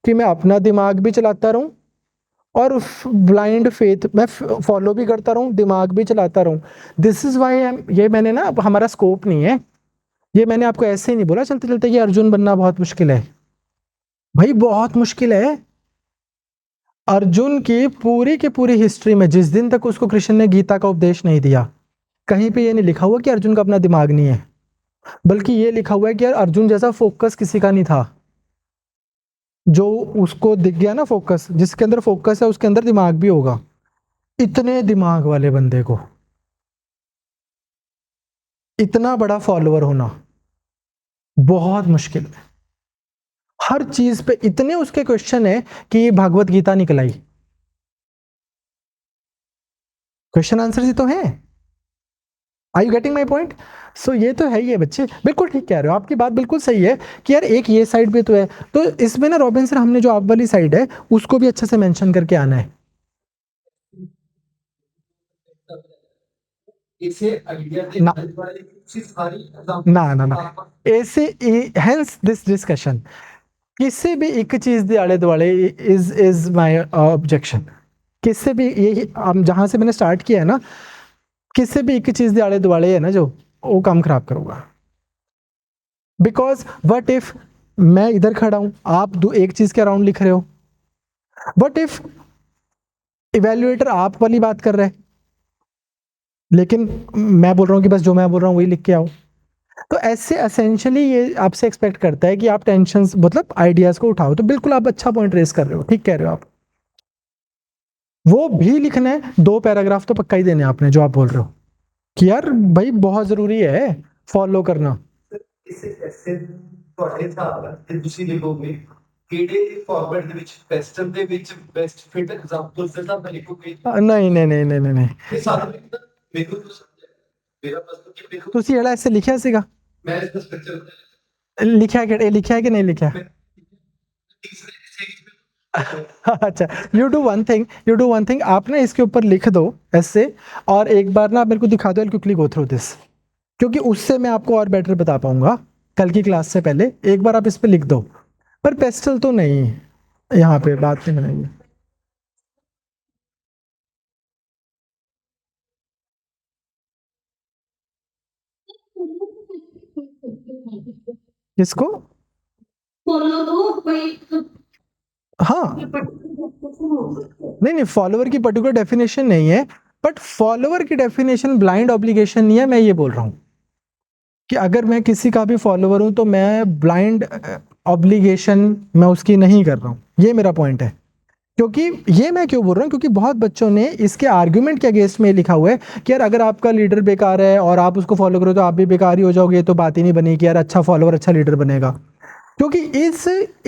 कि मैं अपना दिमाग भी चलाता रहूं और ब्लाइंड फेथ मैं फॉलो भी करता रहूं, दिमाग भी चलाता रहूं। दिस इज वाई ये मैंने ना, अब हमारा स्कोप नहीं है, ये मैंने आपको ऐसे ही नहीं बोला चलते चलते कि अर्जुन बनना बहुत मुश्किल है। भाई बहुत मुश्किल है। अर्जुन की पूरी हिस्ट्री में जिस दिन तक उसको कृष्ण ने गीता का उपदेश नहीं दिया, कहीं पे ये नहीं लिखा हुआ कि अर्जुन का अपना दिमाग नहीं है, बल्कि ये लिखा हुआ है कि यार अर्जुन जैसा फोकस किसी का नहीं था। जो उसको दिख गया ना फोकस, जिसके अंदर फोकस है उसके अंदर दिमाग भी होगा। इतने दिमाग वाले बंदे को इतना बड़ा फॉलोअर होना बहुत मुश्किल है। हर चीज पे इतने उसके क्वेश्चन है कि भागवत गीता निकल आई। क्वेश्चन आंसर ही तो है। आई यू गेटिंग माई पॉइंट? सो ये तो है ही है बच्चे, बिल्कुल ठीक कह रहे हो, आपकी बात बिल्कुल सही है कि यार एक ये साइड भी तो है। तो इसमें ना रॉबिन सर हमने जो आप वाली साइड है उसको भी अच्छे से मेंशन करके आना है। ना ना ना ऐसे हेंस दिस डिस्कशन किसी भी एक चीज दे आले दुआले इज माय ऑब्जेक्शन किससे भी ये जहां से मैंने स्टार्ट किया है ना, किससे भी एक चीज दिहाड़े दुआड़े है ना जो, वो काम खराब करूंगा। बिकॉज वट इफ मैं इधर खड़ा हूं, आप एक चीज के अराउंड लिख रहे हो, वट इफ इवेल्युएटर आप वाली बात कर रहे हैं, लेकिन मैं बोल रहा हूं कि बस जो मैं बोल रहा हूं वही लिख के आओ। तो ऐसे एसेंशियली ये आपसे एक्सपेक्ट करता है कि आप टेंशन मतलब आइडियाज को उठाओ। तो बिल्कुल आप अच्छा पॉइंट रेस कर रहे हो, ठीक कह रहे हो आप। वो भी लिखना है, 2 पैराग्राफ तो पक्का ही देने आपने, जो आप बोल रहे हो कि यार भाई बहुत जरूरी है फॉलो करना। इसे ऐसे ਤੁਹਾਡੇ ਹਿਸਾਬ ਨਾਲ ਤੇ ਤੁਸੀਂ ਲਿਖੋਗੇ ਕਿਹੜੇ ਫਾਰਮੈਟ ਦੇ ਵਿੱਚ ਪੈਸਟਲ ਦੇ ਵਿੱਚ ਬੈਸਟ ਫਿਟ ਐਗਜ਼ਾਮਪਲਸ ਦੇ ਹਿਸਾਬ ਨਾਲ ਲਿਖੋਗੇ। नहीं नहीं नहीं नहीं नहीं नहीं ਇਹ ਸਾਰੇ ਮੈਨੂੰ ਤਾਂ ਸਮਝ ਮੇਰਾ ਮਤਲਬ ਕਿ ਮੈਨੂੰ ਤੁਸੀਂ ਜਿਹੜਾ ऐसे लिखा ਸੀਗਾ, ਮੈਂ ਇਸ ਦਾ ਸਟਰਕਚਰ लिखा है कि लिखा है कि नहीं लिखा है? तीसरे स्टेज पे अच्छा, यू डू वन थिंग, आप ना इसके ऊपर लिख दो ऐसे, और एक बार ना आप मेरे को दिखा दो, क्विकली गो थ्रू दिस, क्योंकि उससे मैं आपको और बेटर बता पाऊंगा कल की क्लास से पहले। एक बार आप इस पे लिख दो, पर पेस्टल तो नहीं, यहाँ पे बात नहीं बनाइए। किसको? हाँ नहीं नहीं, फॉलोवर की पर्टिकुलर डेफिनेशन नहीं है, बट फॉलोवर की डेफिनेशन ब्लाइंड ऑब्लिगेशन नहीं है। मैं ये बोल रहा हूँ कि अगर मैं किसी का भी फॉलोवर हूं तो मैं ब्लाइंड ऑब्लिगेशन मैं उसकी नहीं कर रहा हूँ, ये मेरा पॉइंट है। क्योंकि ये मैं क्यों बोल रहा हूँ, क्योंकि बहुत बच्चों ने इसके आर्ग्यूमेंट के अगेंस्ट में लिखा हुआ है कि यार अगर आपका लीडर बेकार है और आप उसको फॉलो करो तो आप भी बेकार ही हो जाओगे, तो बात ही नहीं बनी कि यार अच्छा फॉलोवर अच्छा लीडर बनेगा। क्योंकि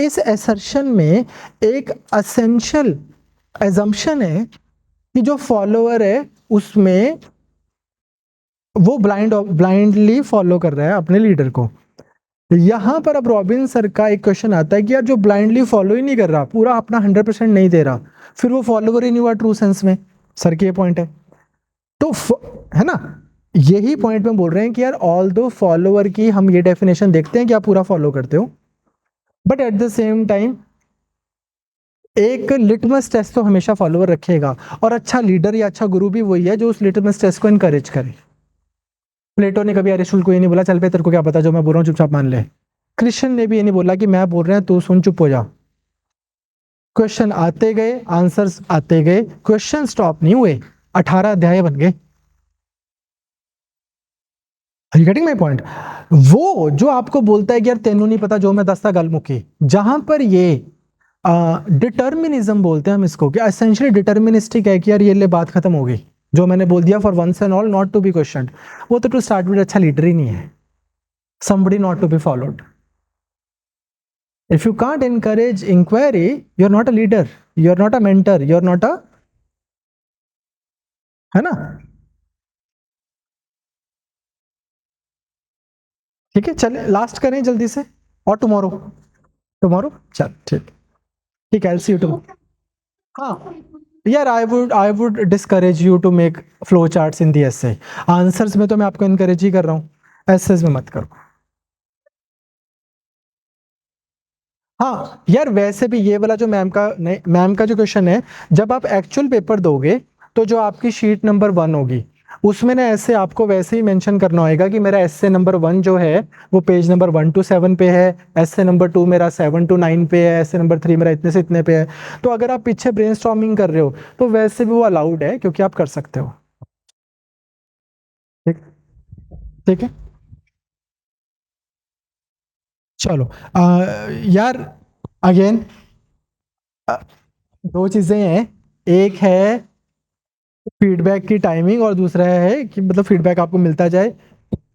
इस एसर्शन में एक असेंशियल एजम्पशन है कि जो फॉलोअर है उसमें वो ब्लाइंडली फॉलो कर रहा है अपने लीडर को। यहां पर अब रॉबिन सर का एक क्वेश्चन आता है कि यार जो ब्लाइंडली फॉलो ही नहीं कर रहा, पूरा अपना 100% नहीं दे रहा, फिर वो फॉलोवर ही नहीं हुआ ट्रू सेंस में। सर के ये पॉइंट है, तो है ना, यही पॉइंट में बोल रहे हैं कि यार ऑल दो फॉलोवर की हम ये डेफिनेशन देखते हैं कि आप पूरा फॉलो करते हो, but at the same time एक लिटमस टेस्ट तो हमेशा फॉलोवर रखेगा, और अच्छा लीडर या अच्छा गुरु भी वही है जो उस लिटमस टेस्ट को इनकरेज करे। प्लेटो ने कभी अरिस्टोटल को ये नहीं बोला चल पे तेरे को क्या पता, जो मैं बोल रहा हूँ चुपचाप मान ले। कृष्ण ने भी ये नहीं बोला कि मैं बोल रहा हूँ तू सुन चुप हो जा। क्वेश्चन आते गए, आंसर्स आते गए, क्वेश्चन स्टॉप नहीं हुए, 18 अध्याय बन गए। Are you getting my point? वो जो आपको बोलता है कि यार तेनू नहीं पता जो मैं दसता गल मुकी, जहां पर ये डिटर्मिनिज्म बोलते हैं हम इसको, कि एसेंशियली डिटर्मिनिस्टिक है कि यार ये ले बात खत्म हो गई, जो मैंने बोल दिया for once and all not to be question, वो तो टू स्टार्ट विद अच्छा लीडर ही नहीं है, somebody not to be followed. If you can't encourage inquiry, you're not a leader, you're not a mentor, you're not a, है ना? ठीक है, चले लास्ट करें जल्दी से, और टुमारो चल ठीक ठीक है, I'll see you tomorrow. हाँ यार, I would discourage you to make flow charts in the essay. Answers में तो मैं आपको इनकरेज ही कर रहा हूँ, एसेज में मत करो। हाँ यार, वैसे भी ये वाला जो मैम का जो क्वेश्चन है, जब आप एक्चुअल पेपर दोगे तो जो आपकी शीट नंबर 1 होगी उसमें ना ऐसे आपको वैसे ही मेंशन करना होगा कि मेरा एस्से नंबर 1 जो है वो पेज नंबर 1 to 7 पे है, एस्से नंबर 2 मेरा 7 to 9 पे है, एस्से नंबर 3 मेरा इतने से इतने पे है। तो अगर आप पीछे ब्रेनस्टॉर्मिंग कर रहे हो तो वैसे भी वो अलाउड है, क्योंकि आप कर सकते हो। ठीक ठीक है, चलो यार अगेन 2 चीजें हैं, एक है फीडबैक की टाइमिंग और दूसरा है कि मतलब फीडबैक आपको मिलता जाए।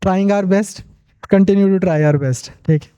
Trying our best, continue to try our best. ठीक है।